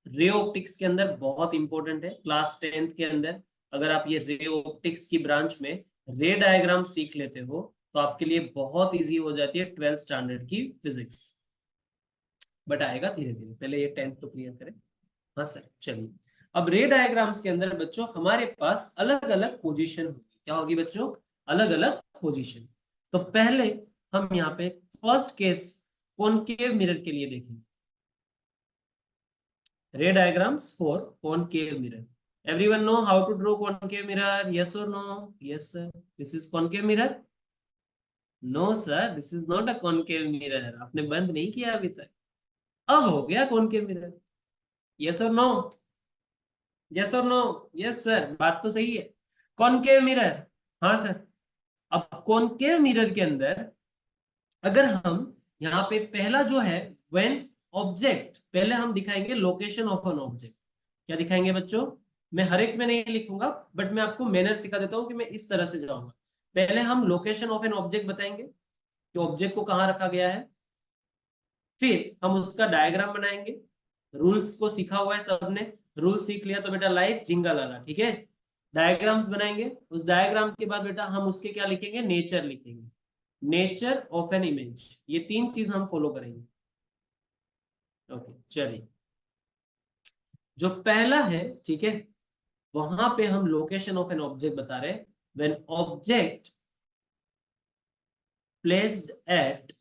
Speaker 1: रे ऑप्टिक्स के अंदर बहुत इंपॉर्टेंट है। क्लास 10th के अंदर अगर आप ये रे ऑप्टिक्स की ब्रांच में रे डायग्राम सीख लेते हो, तो आपके लिए बहुत इजी हो जाती है 12th स्टैंडर्ड की फिजिक्स। बट आएगा धीरे धीरे, पहले ये 10th तो क्लियर करें। हाँ सर, चलिए। अब रे डायग्राम्स के अंदर बच्चों हमारे पास अलग अलग पोजीशन होगी। क्या होगी बच्चों? अलग अलग पोजीशन। तो पहले हम यहाँ पे फर्स्ट केस कॉनकेव मिरर के लिए देखेंगे। Ray diagrams for concave mirror. Everyone know how to draw concave mirror? Yes और no? Yes sir, this is concave mirror. No sir, this is not a concave mirror. आपने बंद नहीं किया अभी तक, अब हो गया कॉनकेव मिरर। यस और नो? यस और नो? यस सर, बात तो सही है। कॉनकेव मिरर, हाँ सर। अब कॉनकेव मिरर के अंदर अगर हम यहाँ पे पहला जो है व्हेन ऑब्जेक्ट, पहले हम दिखाएंगे लोकेशन ऑफ एन ऑब्जेक्ट। क्या दिखाएंगे बच्चों? मैं हर एक में नहीं लिखूंगा, बट मैं आपको मैनर सिखा देता हूँ कि मैं इस तरह से जाऊंगा। पहले हम लोकेशन ऑफ एन ऑब्जेक्ट बताएंगे कि ऑब्जेक्ट को कहाँ रखा गया है, फिर हम उसका डायग्राम बनाएंगे। रूल्स को सीखा हुआ है सबने, रूल सीख लिया तो बेटा लाइक जिंगा लाला, ठीक है। डायग्राम्स बनाएंगे, उस डायग्राम के बाद बेटा हम उसके क्या लिखेंगे? नेचर लिखेंगे। नेचर ऑफ एन इमेज, ये तीन चीज हम फॉलो करेंगे। ओके चलिए, जो पहला है, ठीक है, वहां पे हम लोकेशन ऑफ एन ऑब्जेक्ट बता रहे हैं। When object placed at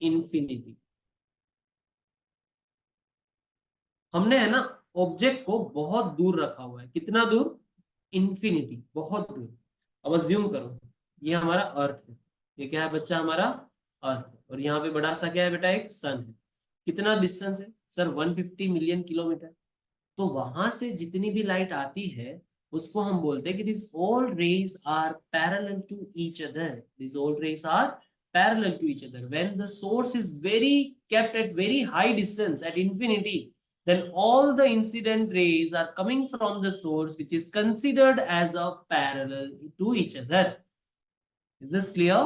Speaker 1: infinity. हमने है ना ऑब्जेक्ट को बहुत दूर रखा हुआ है। कितना दूर? इंफिनिटी, बहुत दूर। अब अज्यूम करो ये हमारा अर्थ है। ये क्या है बच्चा? हमारा अर्थ है। और यहाँ पे बड़ा सा क्या है बेटा? एक सन है। कितना डिस्टेंस है सर? 150 million kilometre. तो वहां से जितनी भी लाइट आती है, उसको हम बोलते हैं कि this all rays are parallel to each other. This all rays are parallel to each other when the source is very kept at very high distance at infinity, then all the incident rays are coming from the source which is considered as a parallel to each other. Is this clear?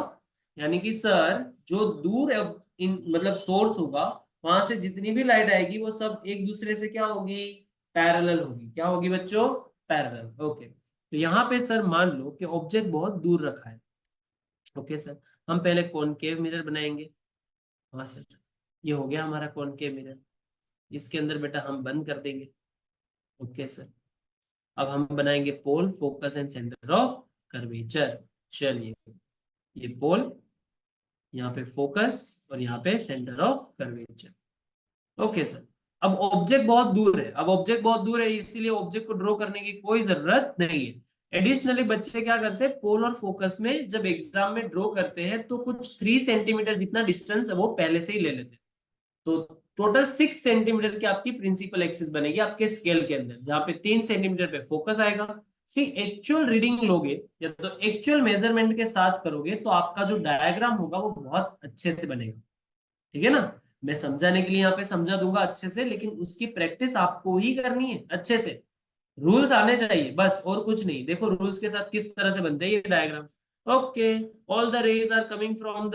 Speaker 1: यानी कि sir जो दूर मतलब source होगा, वहां से जितनी भी लाइट आएगी वो सब एक दूसरे से क्या होगी? पैरेलल होगी। क्या होगी बच्चों? पैरेलल। ओके, तो यहाँ पे सर मान लो कि ऑब्जेक्ट बहुत दूर रखा है। ओके सर, हम पहले कॉनकेव मिरर बनाएंगे। हाँ सर, ये हो गया हमारा कॉनकेव मिरर। इसके अंदर बेटा हम बंद कर देंगे। ओके सर, अब हम बनाएंगे pole, focus and centre of curvature. चलिए, ये पोल, यहाँ पे फोकस, और यहाँ पे centre of curvature. Okay sir, अब ऑब्जेक्ट बहुत दूर है। अब ऑब्जेक्ट बहुत दूर है, इसीलिए ऑब्जेक्ट को ड्रॉ करने की कोई जरूरत नहीं है। एडिशनली बच्चे क्या करते हैं, पोल और फोकस में जब एग्जाम में ड्रॉ करते हैं तो कुछ 3 सेंटीमीटर जितना डिस्टेंस है वो पहले से ही ले लेते हैं। तो टोटल 6 सेंटीमीटर की आपकी प्रिंसिपल एक्सिस बनेगी आपके स्केल के अंदर, जहां पे 3 सेंटीमीटर पे फोकस आएगा। सी एक्चुअल रीडिंग लोगे या तो एक्चुअल मेजरमेंट के साथ करोगे, तो आपका जो डायग्राम होगा वो बहुत अच्छे से बनेगा। ठीक है ना? मैं समझाने के लिए यहाँ पे समझा दूंगा अच्छे से, लेकिन उसकी प्रैक्टिस आपको ही करनी है अच्छे से। रूल्स आने चाहिए बस, और कुछ नहीं। देखो रूल्स के साथ किस तरह से बनते हैं ये diagram. Okay, all the rays are coming from the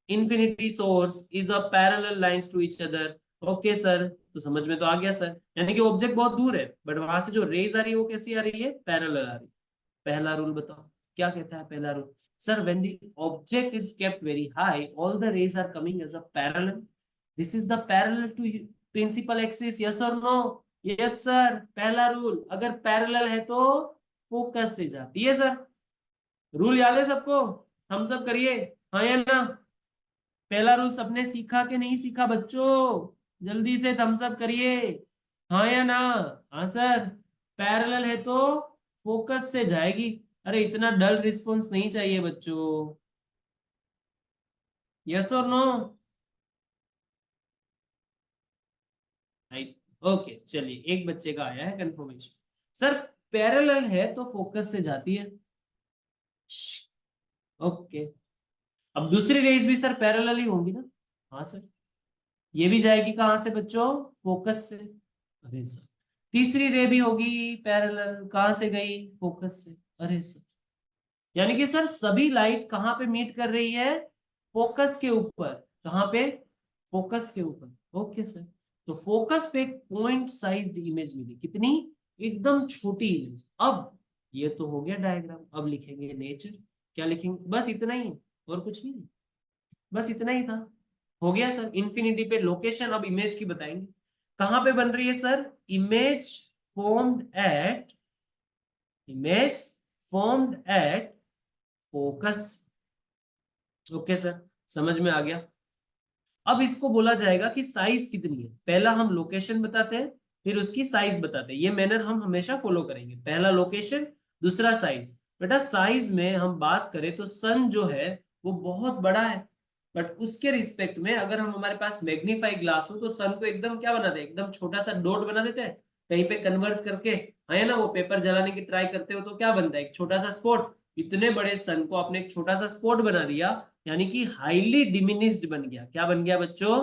Speaker 1: infinity source is a parallel lines to each other. Okay sir, तो समझ में तो आ गया सर, यानी कि ऑब्जेक्ट बहुत दूर है बट वहां से जो रेज आ रही है वो कैसी आ रही है, पैरेलल आ रही है। पहला रूल बताओ क्या कहता है पहला rule? Sir when the object is kept very high all the rays are coming as a parallel, this is the parallel to principal axis, yes और नो? यस सर, पहला रूल, अगर पैरेलल है तो फोकस से जाती है sir. Rule याद है सबको? हम सब करिए, हाँ या ना? पहला रूल सबने सीखा कि नहीं सीखा बच्चों? जल्दी से थम्स अप करिए, हाँ या ना? हाँ सर, पैरेलल है तो फोकस से जाएगी। अरे इतना डल रिस्पॉन्स नहीं चाहिए बच्चों, यस और नो? ओके चलिए, एक बच्चे का आया है कंफर्मेशन, सर पैरेलल है तो फोकस से जाती है। ओके, अब दूसरी रेस भी सर पैरेलल ही होंगी ना? हाँ सर, ये भी जाएगी कहां से बच्चों, फोकस से। अरे सर, तीसरी रे भी होगी पैरेलल, कहां से गई, फोकस से। अरे सर, यानी कि सर सभी लाइट कहां पे मीट कर रही है, फोकस के ऊपर। कहां पे, फोकस के ऊपर। ओके सर, तो फोकस पे एक पॉइंट साइज्ड इमेज मिली, कितनी, एकदम छोटी इमेज। अब ये तो हो गया डायग्राम, अब लिखेंगे नेचर। क्या लिखेंगे, बस इतना ही, और कुछ नहीं, बस इतना ही था। हो गया सर, इंफिनिटी पे लोकेशन अब इमेज की बताएंगे, कहां पे बन रही है sir, image formed at, image formed at focus. Okay sir, समझ में आ गया। अब इसको बोला जाएगा कि साइज कितनी है, पहला हम लोकेशन बताते हैं फिर उसकी साइज बताते हैं, ये मैनर हम हमेशा फॉलो करेंगे, पहला लोकेशन दूसरा साइज। बेटा साइज में हम बात करें तो सन जो है वो बहुत बड़ा है, बट उसके रिस्पेक्ट में अगर हम, हमारे पास मैग्नीफाई ग्लास हो तो सन को एकदम क्या बना दे, एकदम छोटा सा डॉट बना देते हैं कहीं पे कन्वर्ज करके, है ना? वो पेपर जलाने की ट्राई करते हो तो क्या बनता है, एक छोटा सा स्पॉट। इतने बड़े सन को आपने एक छोटा सा स्पॉट बना दिया, यानी कि हाईली डिमिनिस्ड बन गया। क्या बन गया बच्चों,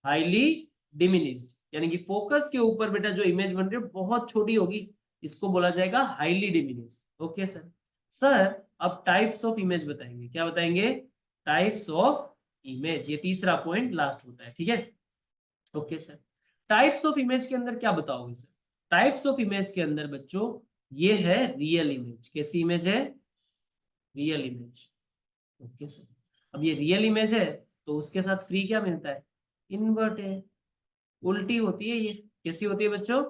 Speaker 1: हाईली डिमिनिस्ड, यानी कि फोकस के ऊपर बेटा जो इमेज बन रही है बहुत छोटी होगी, इसको बोला जाएगा highly diminished. Okay sir. Sir अब टाइप्स ऑफ इमेज बताएंगे, क्या बताएंगे, टाइप्स ऑफ इमेज, ये तीसरा पॉइंट लास्ट होता है, ठीक है? Okay sir, types of image के अंदर क्या बताओगे सर? टाइप्स ऑफ इमेज के अंदर बच्चों ये है रियल इमेज, कैसी इमेज है, रियल इमेज। ओके सर, अब ये रियल इमेज है तो उसके साथ फ्री क्या मिलता है, इन्वर्ट है, उल्टी होती है ये, कैसी होती है बच्चों,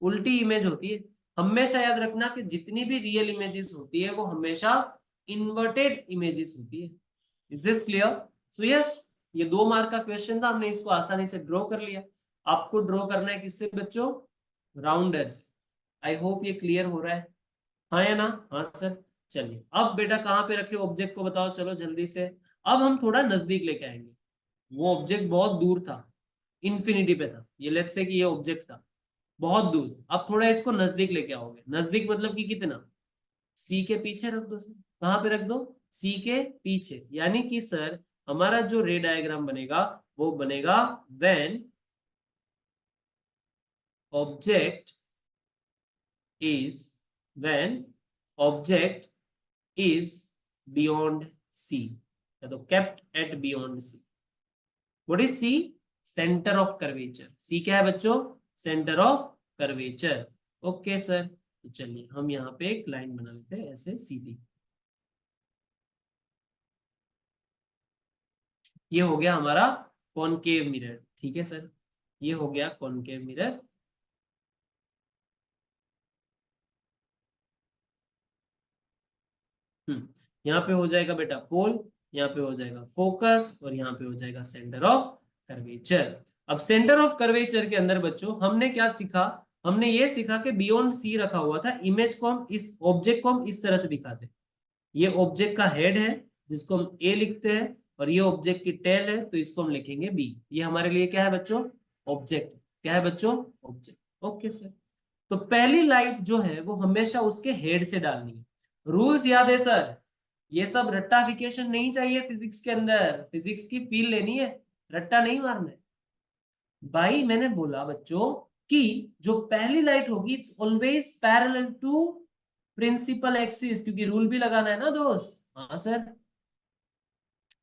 Speaker 1: उल्टी इमेज होती है। हमेशा याद रखना कि जितनी भी रियल इमेजेस होती है वो हमेशा इन्वर्टेड इमेजेस होती है। Is this clear? So yes, ये 2 मार्क का क्वेश्चन था, हमने इसको आसानी से ड्रॉ कर लिया। आपको ड्रॉ करना है किससे बच्चों, राउंडर से। आई होप ये क्लियर हो रहा है, हाँ या ना? हाँ सर। चलिए अब बेटा कहाँ पे रखे ऑब्जेक्ट को बताओ, चलो जल्दी से। अब हम थोड़ा नजदीक लेके आएंगे, वो ऑब्जेक्ट बहुत दूर था, इन्फिनिटी पे था, ये लेट्स से कि ये ऑब्जेक्ट था बहुत दूर, अब थोड़ा इसको नजदीक लेके आओगे, नजदीक मतलब कि कितना, सी के पीछे रख दो सर। कहाँ पे रख दो, सी के पीछे, यानी कि सर हमारा जो रे डायग्राम बनेगा वो बनेगा when object is, when object is beyond C, या तो kept at beyond C. What is C, centre of curvature. C क्या है बच्चों, centre of curvature. Okay sir, तो चलिए हम यहाँ पे एक लाइन बना लेते हैं ऐसे सीधी। ये हो गया हमारा कॉनकेव मिरर, ठीक है सर, ये हो गया कॉनकेव मिरर। यहाँ पे हो जाएगा बेटा पोल, यहाँ पे हो जाएगा फोकस, और यहाँ पे हो जाएगा सेंटर ऑफ कर्वेचर। अब सेंटर ऑफ कर्वेचर के अंदर बच्चों हमने क्या सीखा, हमने ये सीखा कि बियॉन्ड सी रखा हुआ था, इमेज को हम, इस ऑब्जेक्ट को हम इस तरह से दिखाते हैं, ये ऑब्जेक्ट का हेड है जिसको हम ए लिखते हैं, और ये ऑब्जेक्ट की टेल है तो इसको हम लिखेंगे बी। ये हमारे लिए क्या है बच्चों, ऑब्जेक्ट। क्या है बच्चों, ऑब्जेक्ट। ओके सर, तो पहली लाइट जो है वो हमेशा उसके हेड से डालनी है। रूल्स याद है सर, ये सब रट्टाफिकेशन नहीं चाहिए फिजिक्स के अंदर, फिजिक्स की फील लेनी है, रट्टा नहीं मारना है। भाई मैंने बोला बच्चों कि जो पहली लाइट होगी it's always parallel to principal axis, क्योंकि रूल भी लगाना है ना दोस्त। हाँ सर,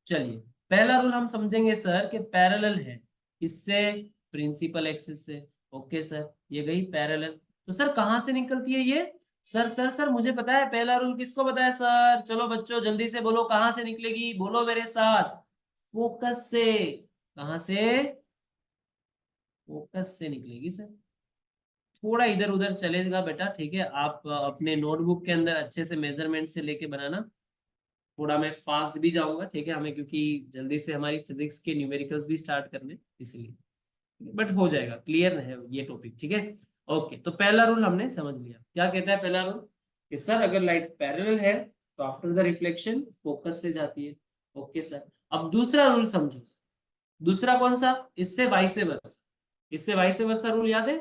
Speaker 1: चलिए पहला रूल हम समझेंगे सर कि पैरेलल है, किससे? प्रिंसिपल एक्सिस से। ओके सर, ये गई पैरेलल। तो सर कहां से निकलती है ये? सर मुझे पता है पहला रूल, किसको पता है सर? चलो बच्चों जल्दी से बोलो, कहां से निकलेगी, बोलो मेरे साथ। फोकस से। कहां से? फोकस से निकलेगी सर। थोड़ा इधर उधर चलेगा बेटा, ठीक है? आप अपने नोटबुक के अंदर अच्छे से मेजरमेंट से लेके बनाना। थोड़ा मैं फास्ट भी जाऊंगा, ठीक है, हमें क्योंकि जल्दी से हमारी फिजिक्स के न्यूमेरिकल्स भी स्टार्ट करने, इसलिए। बट हो जाएगा, क्लियर है ये टॉपिक, ठीक है। ओके, तो पहला रूल हमने समझ लिया। क्या कहता है पहला रूल? कि सर अगर लाइट पैरेलल है तो आफ्टर द रिफ्लेक्शन फोकस से जाती है। Okay sir. अब दूसरा रूल समझो सर। दूसरा कौन सा? इससे वाइस वर्सा। इससे वाइस वर्सा रूल याद है?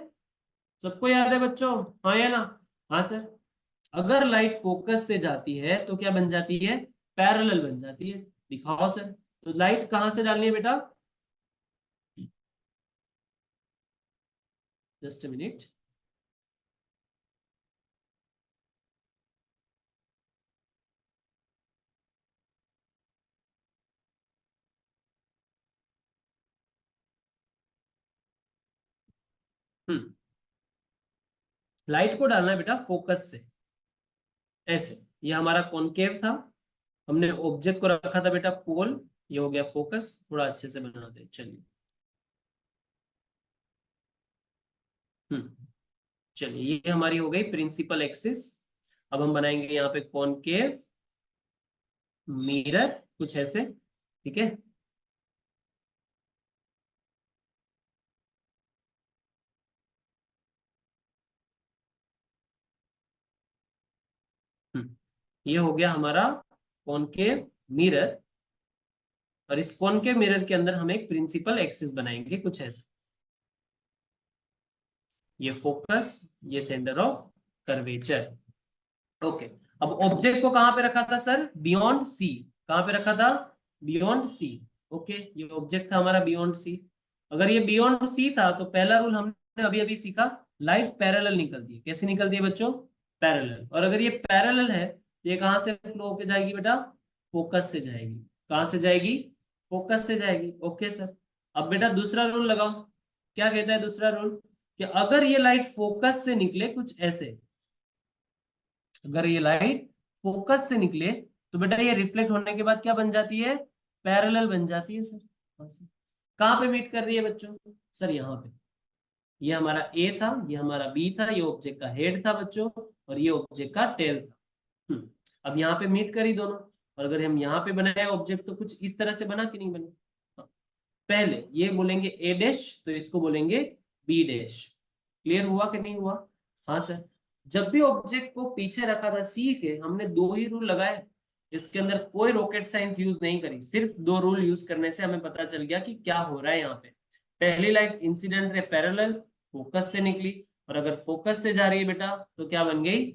Speaker 1: सबको याद है बच्चों? हाँ या ना? हाँ सर। अगर लाइट फोकस से जाती है तो क्या बन जाती है? पैरेलल बन जाती है। दिखाओ सर। तो लाइट कहां से डालनी है बेटा? Just minute. हम्म। लाइट को डालना है बेटा फोकस से, ऐसे। ये हमारा कॉनकेव था, हमने ऑब्जेक्ट को रखा था बेटा पोल, ये हो गया फोकस। थोड़ा अच्छे से बना दे, चलिए। हम्म। चलिए, ये हमारी हो गई प्रिंसिपल एक्सिस। अब हम बनाएंगे यहाँ पे कॉनकेव मिरर, कुछ ऐसे, ठीक है। ये हो गया हमारा कॉनकेव मिरर। और इस कॉनकेव मिरर के अंदर हम एक प्रिंसिपल एक्सिस बनाएंगे, कुछ ऐसा। ये फोकस, ये सेंटर ऑफ कर्वेचर। ओके। अब ऑब्जेक्ट को कहां पे रखा था सर? बियॉन्ड सी। कहां पे रखा था? Beyond C. ओके, ये ऑब्जेक्ट था हमारा बियॉन्ड सी। अगर ये बियॉन्ड सी था तो पहला रूल हमने अभी अभी सीखा, लाइट पैरेलल निकलती है। कैसे निकलती है बच्चों? पैरेलल। और अगर ये पैरेलल है तो ये कहां से फ्लो होके जाएगी बेटा? फोकस से जाएगी। कहां से जाएगी? फोकस से जाएगी। Okay sir. अब बेटा दूसरा रूल लगाओ। क्या कहता है दूसरा रूल? कि अगर ये लाइट फोकस से निकले, कुछ ऐसे, अगर ये लाइट फोकस से निकले तो बेटा ये रिफ्लेक्ट होने के बाद क्या बन जाती है? पैरेलल बन जाती है सर। कहां से? कहां पे मीट कर रही है बच्चों? सर यहाँ पे। ये हमारा ए था, ये हमारा बी था, ये ऑब्जेक्ट का हेड था बच्चों, और ये ऑब्जेक्ट का टेल था। अब यहाँ पे मीट करी दोनों। और अगर हम यहाँ पे बनाए ऑब्जेक्ट तो कुछ इस तरह से बना कि नहीं बना? हाँ। पहले ये बोलेंगे ए डैश, तो इसको बोलेंगे बी डैश। क्लियर हुआ कि नहीं हुआ? हाँ सर। जब भी ऑब्जेक्ट को पीछे रखा था सी के, हमने दो ही रूल लगाए। इसके अंदर कोई रॉकेट साइंस यूज नहीं करी, सिर्फ दो रूल यूज करने से हमें पता चल गया कि क्या हो रहा है यहाँ पे। पहली light incident ray parallel, focus से निकली। और अगर फोकस से जा रही है बेटा तो क्या बन गई?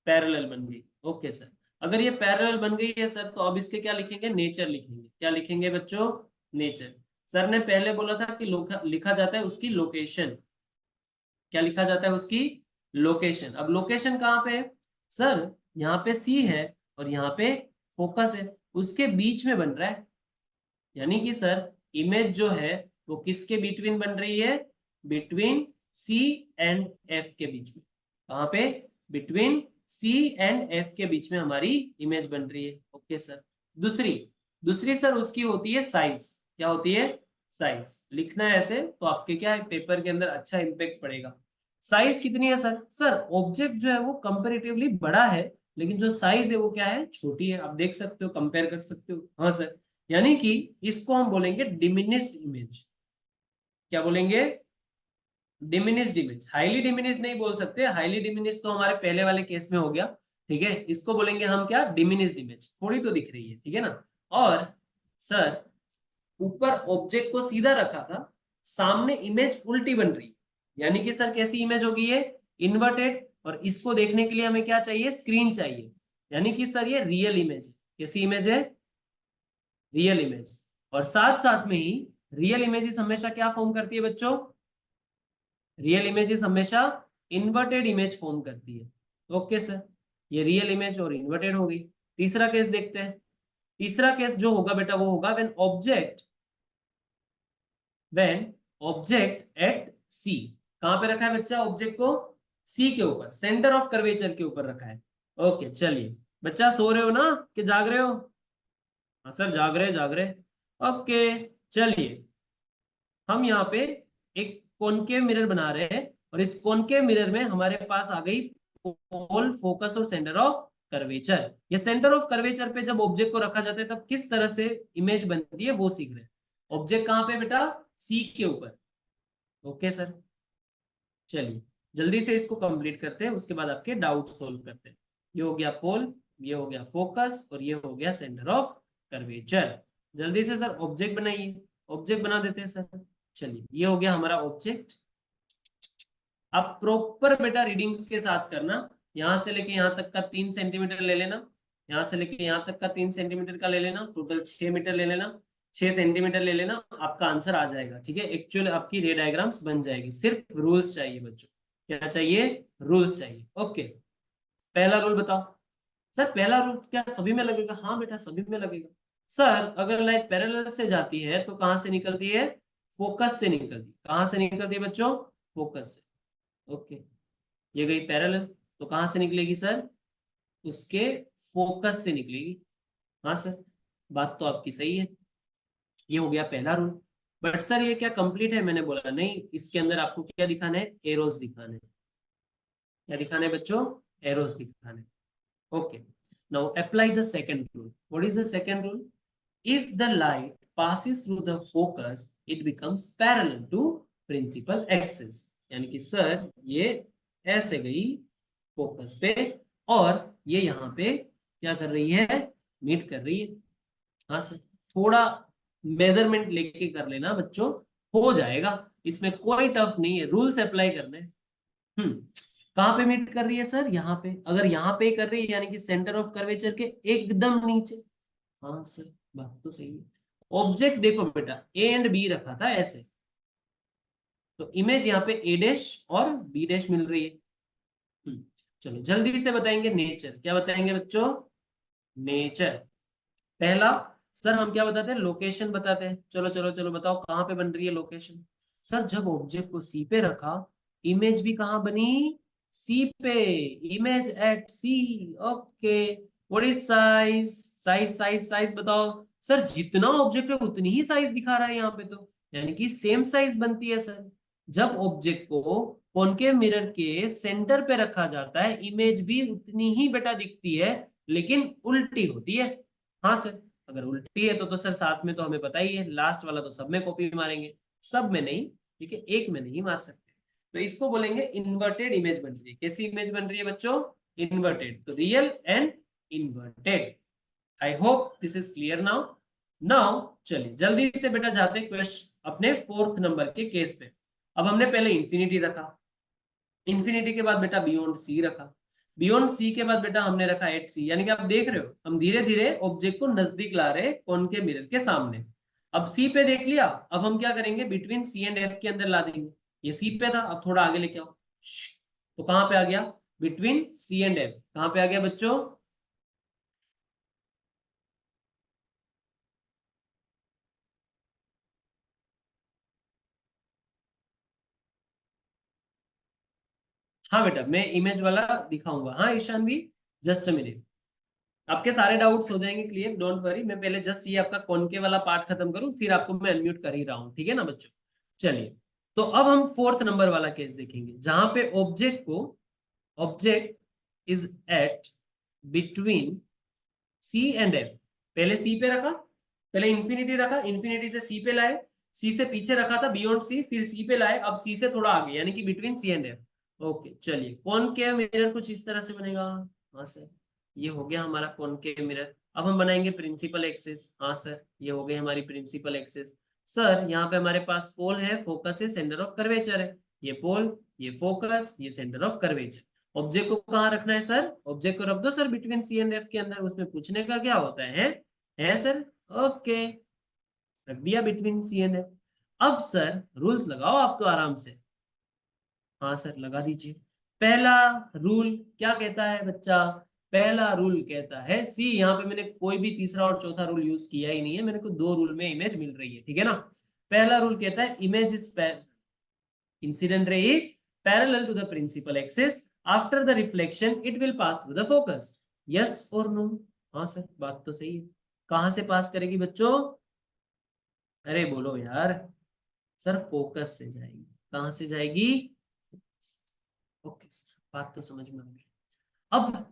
Speaker 1: पैरेलल बन गई। Okay sir. अगर ये पैरेलल बन गई है सर, तो अब इसके क्या लिखेंगे? नेचर लिखेंगे। क्या लिखेंगे बच्चों? नेचर। सर ने पहले बोला था कि लिखा जाता है उसकी लोकेशन। क्या लिखा जाता है? उसकी लोकेशन। अब लोकेशन कहाँ पे है सर? यहाँ पे सी है और यहाँ पे फोकस है, उसके बीच में बन रहा है। यानी कि सर इमेज जो है वो किसके बिटवीन बन रही है? बिटवीन सी एंड एफ के बीच में। कहाँ पे? बिटवीन सी एंड एफ के बीच में हमारी इमेज बन रही है। Okay sir. दूसरी दूसरी सर उसकी होती है साइज। क्या होती है? साइज। लिखना है ऐसे तो आपके क्या है, पेपर के अंदर अच्छा इंपैक्ट पड़ेगा। साइज कितनी है सर? सर ऑब्जेक्ट जो है वो कंपेरेटिवली बड़ा है, लेकिन जो साइज है वो क्या है? छोटी है। आप देख सकते हो, कंपेयर कर सकते हो। हाँ सर। यानी कि इसको हम बोलेंगे डिमिनिस्ड इमेज। क्या बोलेंगे? Diminished image. हाईली डिमिनिस्ड नहीं बोल सकते, हाईली डिमिनिस्ड तो हमारे पहले वाले केस में हो गया। ठीक है, इसको बोलेंगे हम क्या? Diminished image. थोड़ी तो दिख रही है, ठीक है ना? और सर ऊपर ऑब्जेक्ट को सीधा रखा था, सामने इमेज उल्टी बन रही, यानी कि सर कैसी इमेज होगी ये? इन्वर्टेड। और इसको देखने के लिए हमें क्या चाहिए? स्क्रीन चाहिए। यानी कि सर ये रियल इमेज है। कैसी इमेज है? Real image. और साथ साथ में ही रियल इमेजेस हमेशा क्या फॉर्म करती है बच्चों? रियल इमेजेस हमेशा इन्वर्टेड इमेज फॉर्म करती है। Okay sir. ये रियल इमेज और इन्वर्टेड हो गई। तीसरा केस देखते हैं। तीसरा केस जो होगा बेटा वो होगा व्हेन ऑब्जेक्ट एट सी। कहां पे रखा है बच्चा ऑब्जेक्ट को? सी के ऊपर, सेंटर ऑफ कर्वेचर के ऊपर रखा है। ओके चलिए, बच्चा सो रहे हो ना कि जाग रहे हो? हाँ सर जाग रहे जाग रहे। ओके चलिए, हम यहाँ पे एक कॉनकेव मिरर बना रहे हैं और इस कॉनकेव मिरर में हमारे पास आ गई पोल, फोकस और सेंटर ऑफ कर्वेचर। ये सेंटर ऑफ कर्वेचर पे जब ऑब्जेक्ट को रखा जाता है तब किस तरह से इमेज बनती है वो सीख रहे हैं। ऑब्जेक्ट कहाँ पे बेटा? सी के ऊपर। ओके सर, चलिए जल्दी से इसको कंप्लीट करते हैं, उसके बाद आपके डाउट सोल्व करते हैं। ये हो गया पोल, ये हो गया फोकस और ये हो गया सेंटर ऑफ कर्वेचर। जल्दी से सर ऑब्जेक्ट बनाइए, ऑब्जेक्ट बना देते हैं सर। चलिए ये हो गया हमारा ऑब्जेक्ट। अब प्रॉपर बेटा रीडिंग्स के साथ करना। यहां से लेके यहां तक का 3 सेंटीमीटर ले लेना, यहां से लेके यहां तक का 3 सेंटीमीटर का ले लेना, टोटल 6 मीटर ले लेना, 6 सेंटीमीटर ले लेना, आपका आंसर आ जाएगा। ठीक है, एक्चुअल आपकी रे डायग्राम्स बन जाएगी। सिर्फ रूल्स चाहिए बच्चों, क्या चाहिए? रूल्स चाहिए। ओके, पहला रूल बताओ सर। पहला रूल क्या सभी में लगेगा? हाँ बेटा सभी में लगेगा। सर अगर लाइट पैरेलल से जाती है तो कहां से निकलती है? फोकस से निकलती है। कहां से निकलती है बच्चों? फोकस से। ओके, ये गई पैरेलल, तो कहां से निकलेगी सर? उसके फोकस से निकलेगी। हाँ सर, बात तो आपकी सही है। ये हो गया पहला रूल। बट सर ये क्या कंप्लीट है? मैंने बोला नहीं, इसके अंदर आपको क्या दिखाना है? एरोस दिखाने। क्या दिखाने बच्चों? एरोस दिखाने। Okay, now apply the second rule. What is the second rule? if the light passes through the focus it becomes parallel to principal axis। यानी कि सर ये ऐसे गई फोकस पे और ये यहाँ पे क्या कर रही है? मीट कर रही है। हाँ सर, थोड़ा मेजरमेंट लेके कर लेना बच्चों, हो जाएगा, इसमें कोई टफ नहीं है, रूल्स अप्लाई करने। हम्म, कहाँ पे मीट कर रही है सर? यहाँ पे। अगर यहाँ पे कर रही है यानी कि सेंटर ऑफ कर्वेचर के एकदम नीचे। हाँ सर, बात तो सही है। ऑब्जेक्ट देखो बेटा, ए एंड बी रखा था ऐसे, तो इमेज यहाँ पे ए डैश और बी डैश मिल रही है। चलो जल्दी से बताएंगे नेचर। क्या बताएंगे बच्चों? नेचर। पहला, सर हम क्या बताते हैं? लोकेशन बताते हैं। चलो चलो चलो बताओ कहाँ पे बन रही है लोकेशन? सर जब ऑब्जेक्ट को सी पे रखा, इमेज भी कहाँ बनी? सी पे। Image at C. Okay, what is size? Size बताओ सर। जितना ऑब्जेक्ट है उतनी ही साइज दिखा रहा है यहाँ पे, तो यानी कि सेम साइज बनती है सर। जब ऑब्जेक्ट को कॉनकेव मिरर के सेंटर पे रखा जाता है, इमेज भी उतनी ही बेटा दिखती है, लेकिन उल्टी होती है। हाँ सर, अगर उल्टी है तो सर साथ में तो हमें पता ही है, लास्ट वाला तो सब में कॉपी मारेंगे, सब में नहीं, ठीक है, एक में नहीं मार सकते। तो इसको बोलेंगे इन्वर्टेड इमेज बन रही है। कैसी इमेज बन रही है बच्चों? इन्वर्टेड। तो real and inverted. I hope this is clear now. Now चलिए जल्दी से बेटा जाते हैं क्वेश्चन अपने फोर्थ नंबर के केस पे। अब हमने पहले इंफिनिटी रखा, इंफिनिटी के बाद बेटा बियॉन्ड सी रखा, बियॉन्ड सी के बाद बेटा हमने रखा एट सी। यानी कि आप देख रहे हो हम धीरे धीरे ऑब्जेक्ट को नजदीक ला रहे कॉनकेव मिरर के सामने। अब सी पे देख लिया, अब हम क्या करेंगे? बिटवीन सी एंड एफ के अंदर ला देंगे। ये सी पे था, अब थोड़ा आगे लेके आओ। तो कहां पे आ गया? Between C and F. कहां पे आ गया बच्चों? हाँ बेटा मैं इमेज वाला दिखाऊंगा। हाँ ईशान भी, जस्ट अ मिनट, आपके सारे डाउट्स हो जाएंगे क्लियर, डोंट वरी। मैं पहले जस्ट ये आपका कॉनके वाला पार्ट खत्म करूं, फिर आपको मैं अनम्यूट कर ही रहा हूं, ठीक है ना बच्चों? चलिए, तो अब हम फोर्थ नंबर वाला केस देखेंगे, जहां पे object is at between C and F. पहले सी पे रखा, पहले इंफिनिटी रखा, इंफिनिटी से सी पे लाए, सी से पीछे रखा था बियॉन्ड सी, फिर सी पे लाए, अब सी से थोड़ा आगे यानी कि between C and F. Okay चलिए, कॉनकेव मिरर कुछ इस तरह से बनेगा। हाँ सर, ये हो गया हमारा कॉनकेव मिरर। अब हम बनाएंगे प्रिंसिपल एक्सिस। हाँ सर, ये हो गई हमारी प्रिंसिपल एक्सिस। सर यहाँ पे हमारे पास पोल है, फोकस है, सेंटर ऑफ कर्वेचर है। ये पोल, ये फोकस, ये सेंटर ऑफ कर्वेचर। ऑब्जेक्ट को कहाँ रखना है सर? ऑब्जेक्ट को रख दो sir between C and F के अंदर, उसमें पूछने का क्या होता है सर? ओके, रख दिया बिटवीन सी एंड एफ। अब सर रूल्स लगाओ आप तो आराम से। हाँ सर लगा दीजिए। पहला रूल क्या कहता है बच्चा? पहला रूल कहता है, सी यहाँ पे मैंने कोई भी तीसरा और चौथा रूल यूज किया ही नहीं है, मेरे को दो रूल में इमेज मिल रही है, ठीक है ना। पहला रूल कहता है image is incident ray is parallel to the principal axis, after the reflection it will pass through the focus, yes or no। हाँ सर, बात तो सही है। कहां से पास करेगी बच्चों? अरे बोलो यार। सर फोकस से जाएगी। कहां से जाएगी? ओके सर, बात तो समझ में आ गई। अब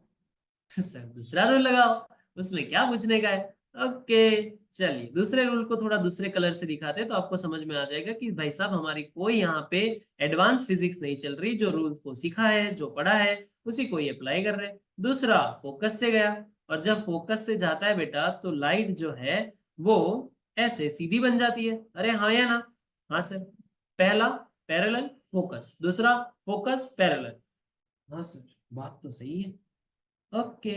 Speaker 1: सर दूसरा रूल लगाओ, उसमें क्या पूछने का है। ओके, चलिए दूसरे रूल को थोड़ा दूसरे कलर से दिखाते हैं तो आपको समझ में आ जाएगा कि भाई साहब हमारी कोई यहाँ पे एडवांस फिजिक्स नहीं चल रही, जो रूल को सीखा है, जो पढ़ा है, उसी को ही अप्लाई कर रहे हैं। दूसरा फोकस से गया, और जब फोकस से जाता है बेटा तो लाइट जो है वो ऐसे सीधी बन जाती है। अरे हाँ या ना? हाँ सर। पहला पैरेलल फोकस, दूसरा फोकस पैरेलल। हाँ सर, बात तो सही है। ओके,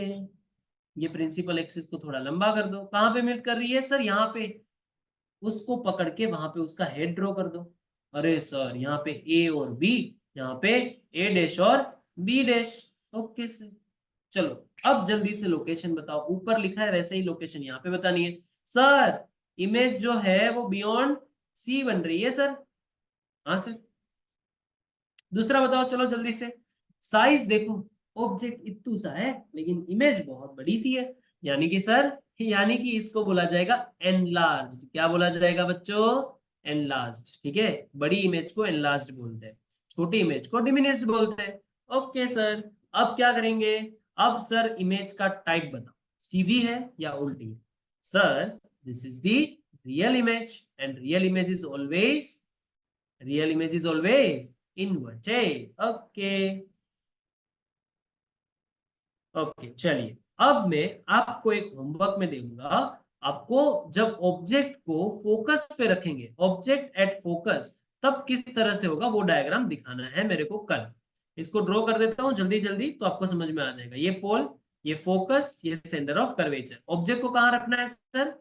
Speaker 1: ये प्रिंसिपल एक्सिस को थोड़ा लंबा कर दो। कहां पे मीट कर रही है सर? यहाँ पे। उसको पकड़ के वहां पे उसका हेड ड्रॉ कर दो। अरे सर यहाँ पे ए और बी, यहाँ पे ए डैश और बी डैश। ओके सर, चलो अब जल्दी से लोकेशन बताओ। ऊपर लिखा है वैसे ही लोकेशन यहाँ पे बतानी है। सर इमेज जो है वो बियॉन्ड सी बन रही है सर। हाँ सर। दूसरा बताओ चलो जल्दी से। साइज देखो, ऑब्जेक्ट इतू सा है लेकिन इमेज बहुत बड़ी सी है, यानी कि सर, यानी कि इसको बोला जाएगा एनलार्ज्ड। क्या बोला जाएगा बच्चों? एनलार्ज्ड। ठीक है, बड़ी इमेज को एनलार्ज्ड बोलते हैं, छोटी इमेज को डिमिनिश्ड बोलते हैं। ओके सर, अब क्या करेंगे? अब सर इमेज का टाइप बताओ, सीधी है या उल्टी है? Sir this is the real image, and real image is always inverted. Okay okay, चलिए अब मैं आपको एक होमवर्क में दूंगा। आपको जब ऑब्जेक्ट को फोकस पे रखेंगे, ऑब्जेक्ट एट फोकस, तब किस तरह से होगा वो डायग्राम दिखाना है मेरे को कल। इसको ड्रॉ कर देता हूं जल्दी जल्दी तो आपको समझ में आ जाएगा। ये पोल, ये फोकस, ये सेंटर ऑफ कर्वेचर। ऑब्जेक्ट को कहां रखना है सर?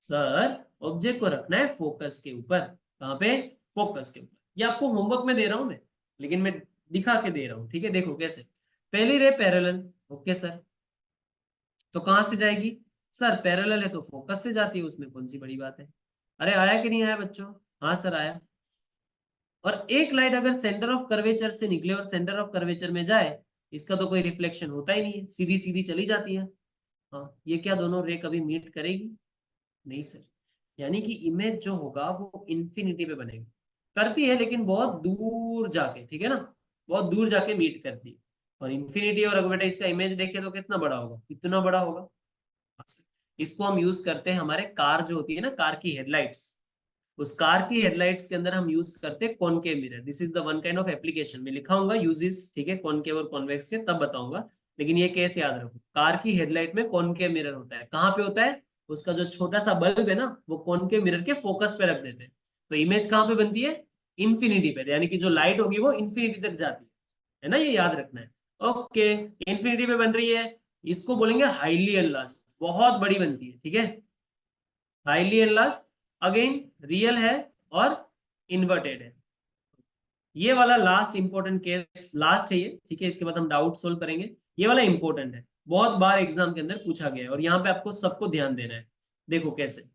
Speaker 1: सर ऑब्जेक्ट को रखना है फोकस के ऊपर। कहां पे? फोकस के ऊपर। ये आपको होमवर्क में दे रहा हूं मैं, लेकिन मैं दिखा के दे रहा हूं, ठीक है। देखो कैसे। पहली रे पैरेलल। ओके सर, तो कहां से जाएगी? सर पैरेलल है तो फोकस से जाती है, उसमें कौन सी बड़ी बात है। अरे आया कि नहीं आया बच्चों? हाँ सर आया। और एक लाइट अगर सेंटर ऑफ कर्वेचर से निकले और सेंटर ऑफ कर्वेचर में जाए, इसका तो कोई रिफ्लेक्शन होता ही नहीं है, सीधी सीधी चली जाती है। हाँ, ये क्या दोनों रे कभी मीट करेगी? नहीं सर। यानी कि इमेज जो होगा वो इंफिनिटी पे बनेगा। करती है लेकिन बहुत दूर जाके, ठीक है ना, बहुत दूर जाके मीट करती है। और इंफिनिटी और अगर बेटा इसका इमेज देखे तो कितना बड़ा होगा? कितना बड़ा होगा? इसको हम यूज करते हैं हमारे कार जो होती है ना, कार की हेडलाइट्स, उस कार की हेडलाइट्स के अंदर हम यूज करते हैं concave mirror. This is the one kind of application. मैं लिखा हूँ यूजेस, ठीक है, कॉनकेव और कॉन्वेक्स के, तब बताऊंगा। लेकिन ये केस याद रखो, कार की हेडलाइट में कॉनकेव मिरर होता है। कहाँ पे होता है? उसका जो छोटा सा बल्ब है ना, वो कॉनकेव मिरर के फोकस पे रख देते हैं। तो इमेज कहाँ पे बनती है? इंफिनिटी पे, यानी कि जो लाइट होगी वो इंफिनिटी तक जाती है ना, ये याद रखना है। ओके, इंफिनिटी पे बन रही है, इसको बोलेंगे हाईली एनलार्ज, बहुत बड़ी बनती है, ठीक है। हाईली एनलार्ज, अगेन रियल है और इन्वर्टेड है। ये वाला लास्ट इंपॉर्टेंट केस, लास्ट है ये, ठीक है। इसके बाद हम डाउट सोल्व करेंगे। ये वाला इंपॉर्टेंट है, बहुत बार एग्जाम के अंदर पूछा गया है, और यहाँ पे आपको सबको ध्यान देना है। देखो कैसे।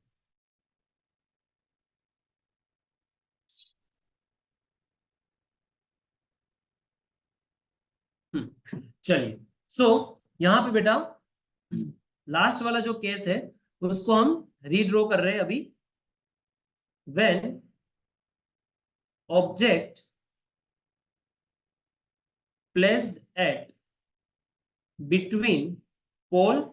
Speaker 1: चलिए, सो यहाँ पे बेटा लास्ट वाला जो केस है उसको हम रीड्रॉ कर रहे हैं अभी। When object placed at between pole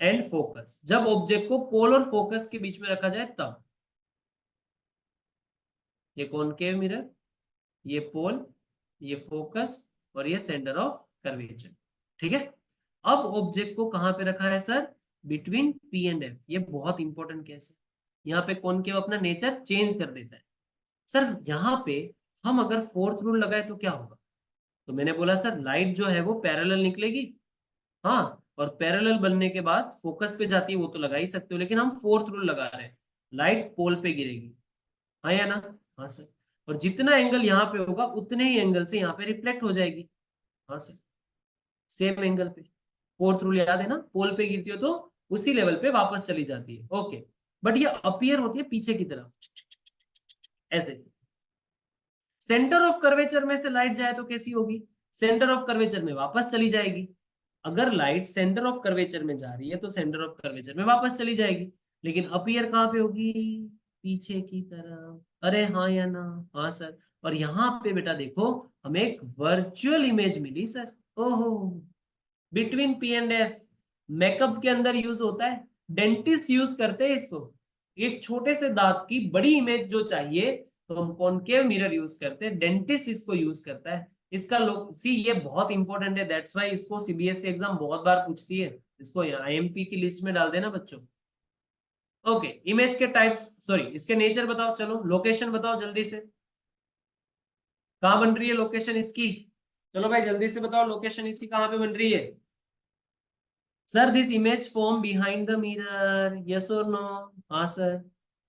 Speaker 1: and focus, जब ऑब्जेक्ट को पोल और फोकस के बीच में रखा जाए तब। ये कॉनकेव मिरर, ये पोल, ये फोकस, और ये सेंटर ऑफ कर्वेचर, ठीक है। अब ऑब्जेक्ट को कहां पे रखा है sir? Between P and F. ये बहुत इंपॉर्टेंट केस है, यहाँ पे कॉनकेव अपना नेचर चेंज कर देता है। सर यहाँ पे हम अगर फोर्थ रूल लगाए तो क्या होगा? तो मैंने बोला सर लाइट जो है वो पैरेलल निकलेगी। हाँ, और पैरेलल बनने के बाद फोकस पे जाती है, वो तो लगा ही सकते हो, लेकिन हम फोर्थ रूल लगा रहे हैं, लाइट पोल पे गिरेगी। हाँ या ना? हाँ सर। और जितना एंगल यहाँ पे होगा उतने ही एंगल से यहाँ पे रिफ्लेक्ट हो जाएगी। हाँ सर, सेम एंगल पे। फोर्थ रूल याद है ना, पोल पे गिरती हो तो उसी लेवल पे वापस चली जाती है। ओके, बट ये अपीयर होती है पीछे की तरफ ऐसे। सेंटर ऑफ कर्वेचर में से लाइट जाए तो कैसी होगी? सेंटर ऑफ कर्वेचर में वापस चली जाएगी। अगर लाइट सेंटर ऑफ कर्वेचर में जा रही है तो सेंटर ऑफ कर्वेचर में वापस चली जाएगी। लेकिन अपीयर कहाँ पे होगी? पीछे की तरफ। अरे हाँ या ना? हाँ सर। और यहाँ पे बेटा देखो, हमें एक वर्चुअल इमेज मिली सर। ओहो, between P and F. Makeup के अंदर यूज होता है, डेंटिस्ट यूज करते हैं इसको। एक छोटे से दांत की बड़ी इमेज जो चाहिए तो हम कॉनकेव मिरर यूज करते हैं, डेंटिस्ट इसको यूज करता है। इसका लोग सी, ये बहुत इंपॉर्टेंट है, दैट्स वाई इसको सीबीएसई एग्जाम बहुत बार पूछती है। इसको आईएमपी की लिस्ट में डाल देना बच्चों। ओके, इमेज के टाइप्स, सॉरी इसके नेचर बताओ। चलो लोकेशन बताओ जल्दी से, कहाँ बन रही है लोकेशन इसकी? चलो भाई जल्दी से बताओ, लोकेशन इसकी कहाँ पे बन रही है? Sir this image form behind the mirror, yes और नो? हाँ सर,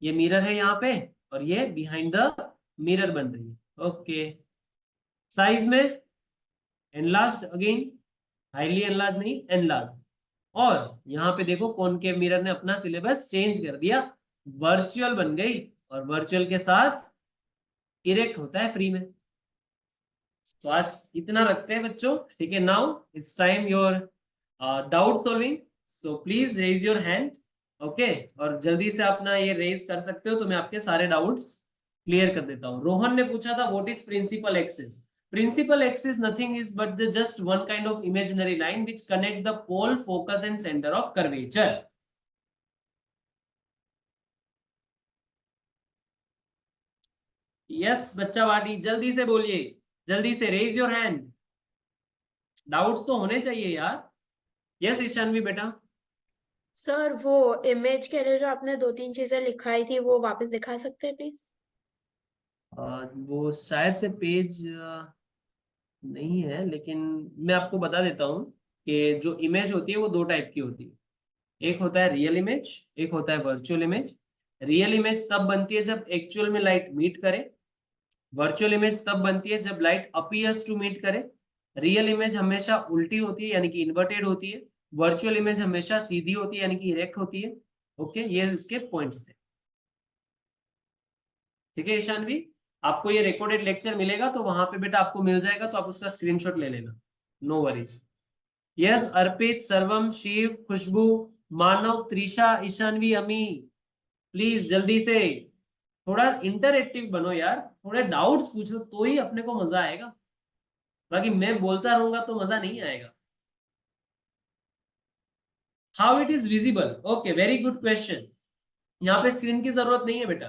Speaker 1: ये मिरर है यहाँ पे और ये बिहाइंड द मिरर बन रही है। ओके, साइज में एनलार्ज्ड अगेन, हाईली एनलार्ज नहीं, एनलार्ज। और यहाँ पे देखो कॉनकेव मिरर ने अपना सिलेबस चेंज कर दिया, वर्चुअल बन गई। और वर्चुअल के साथ इरेक्ट होता है फ्री में। तो आज इतना रखते हैं बच्चों, ठीक है? Now it's time your doubt solving, so please raise your hand. Okay, और जल्दी से अपना ये रेज कर सकते हो तो मैं आपके सारे डाउट्स क्लियर कर देता हूँ। रोहन ने पूछा था what is principal axis? Principal axis nothing is but the just one kind of imaginary line which connect the pole, focus and centre of curvature. Yes बच्चा वाटी, जल्दी से बोलिए, जल्दी से रेज योर हैंड। डाउट्स तो होने चाहिए यार। यस ईशानवी बेटा।
Speaker 2: सर वो इमेज के लिए जो आपने 2-3 चीजें लिखाई थी वो वापस दिखा सकते हैं प्लीज?
Speaker 1: वो शायद से पेज नहीं है, लेकिन मैं आपको बता देता हूँ कि जो इमेज होती है वो दो टाइप की होती है। एक होता है रियल इमेज, एक होता है वर्चुअल इमेज। रियल इमेज तब बनती है जब एक्चुअल में लाइट मीट करे। वर्चुअल इमेज तब बनती है जब लाइट अपीयर्स टू मीट करे। रियल इमेज हमेशा उल्टी होती है यानी कि इन्वर्टेड होती है। वर्चुअल इमेज हमेशा सीधी होती है यानी कि इरेक्ट होती है। ओके, ये उसके पॉइंट्स थे। ठीक है ईशानवी, आपको ये रिकॉर्डेड लेक्चर मिलेगा तो वहां पे बेटा आपको मिल जाएगा, तो आप उसका स्क्रीनशॉट ले लेना, नो वरीज। यस अर्पित, सर्वम, शिव, खुशबू, मानव, त्रिशा, ईशानवी, अमी, प्लीज जल्दी से थोड़ा इंटरएक्टिव बनो यार, थोड़े डाउट्स पूछो तो ही अपने को मजा आएगा, बाकी मैं बोलता रहूंगा तो मजा नहीं आएगा। How it is visible? Okay, very good question. यहाँ पे स्क्रीन की जरूरत नहीं है बेटा।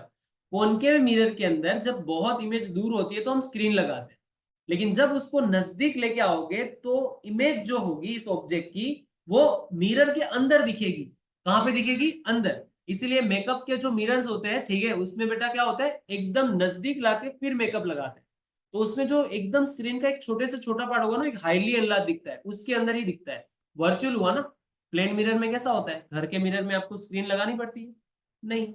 Speaker 1: कॉनकेव मिरर के अंदर जब बहुत इमेज दूर होती है तो हम स्क्रीन लगाते हैं, लेकिन जब उसको नजदीक लेके आओगे तो इमेज जो होगी इस ऑब्जेक्ट की वो मिरर के अंदर दिखेगी। कहां पे दिखेगी? अंदर। इसीलिए मेकअप के जो मिरर्स होते हैं, ठीक है, उसमें बेटा क्या होता है, एकदम नजदीक लाके फिर मेकअप लगाते हैं। तो उसमें जो एकदम स्क्रीन का एक छोटे से छोटा पार्ट होगा ना, एक हाईली एनलार्ज दिखता है, उसके अंदर ही दिखता है। वर्चुअल हुआ ना। प्लेन मिरर में कैसा होता है, घर के मिरर में आपको स्क्रीन लगानी पड़ती है, नहीं।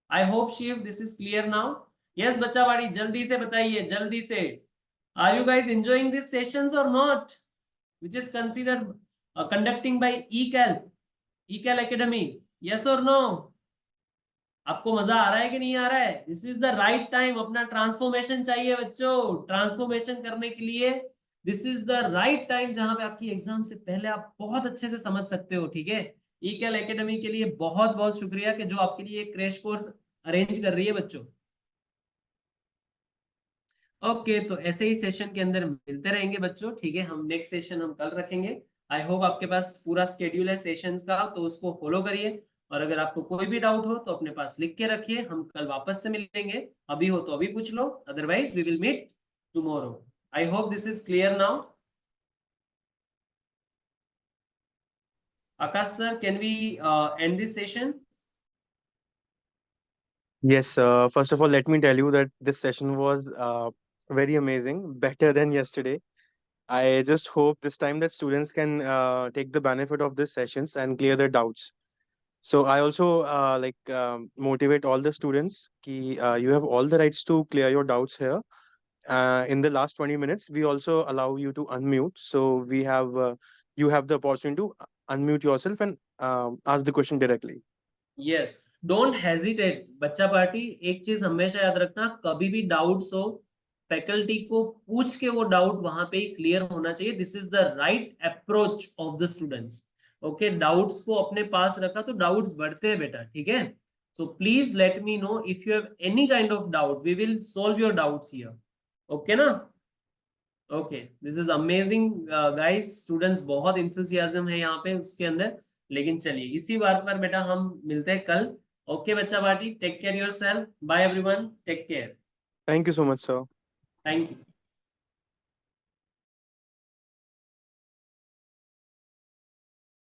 Speaker 1: I hope Shiv this is clear now. Yes बच्चा बाड़ी, जल्दी से बताइए, जल्दी से। Are you guys enjoying this sessions or not, which is considered conducting by ecal academy? Yes or no? आपको मजा आ रहा है कि नहीं आ रहा है? This is the right time, अपना ट्रांसफॉर्मेशन चाहिए बच्चों। ट्रांसफॉर्मेशन करने के लिए this is the right time, जहां पे आपकी एग्जाम से पहले आप बहुत अच्छे से समझ सकते हो, ठीक है? ईकेल एकेडमी के लिए बहुत बहुत शुक्रिया कि जो आपके लिए क्रैश कोर्स अरेंज कर रही है बच्चों। ओके, तो ऐसे ही सेशन के अंदर मिलते रहेंगे बच्चों, ठीक है? हम नेक्स्ट सेशन हम कल रखेंगे। आई होप आपके पास पूरा स्केड्यूल है सेशंस का, तो उसको फॉलो करिए। और अगर आपको कोई भी डाउट हो तो अपने पास लिख के रखिए, हम कल वापस से मिलेंगे। अभी हो तो अभी पूछ लो, otherwise we will meet tomorrow. I hope this is clear now. Akash sir, can we end this session?
Speaker 3: Yes, first of all, let me tell you that this session was very amazing, better than yesterday. I just hope this time that students can take the benefit of these sessions and clear their doubts. So I also motivate all the students ki you have all the rights to clear your doubts here. In the last 20 minutes, we also allow you to unmute. So we have you have the opportunity to unmute yourself and ask the question directly.
Speaker 1: Yes, don't hesitate बच्चा party. एक चीज हमेशा याद रखना, कभी भी doubts हो faculty को पूछ के वो डाउट वहां पे ही क्लियर होना चाहिए। This is the right approach of the students. Okay, doubts को अपने पास रखा तो डाउट्स बढ़ते हैं बेटा, ठीक है। So please let me know if you have any kind of doubt, we will solve your doubts here. Okay ना? Okay, this is amazing guys, students बहुत इंथुसियाज्म है यहाँ पे उसके अंदर। लेकिन चलिए इसी बात पर बेटा हम मिलते हैं कल। ओके बच्चा party, take care yourself, bye everyone, take care,
Speaker 3: Thank you so much, sir.
Speaker 1: Thank you.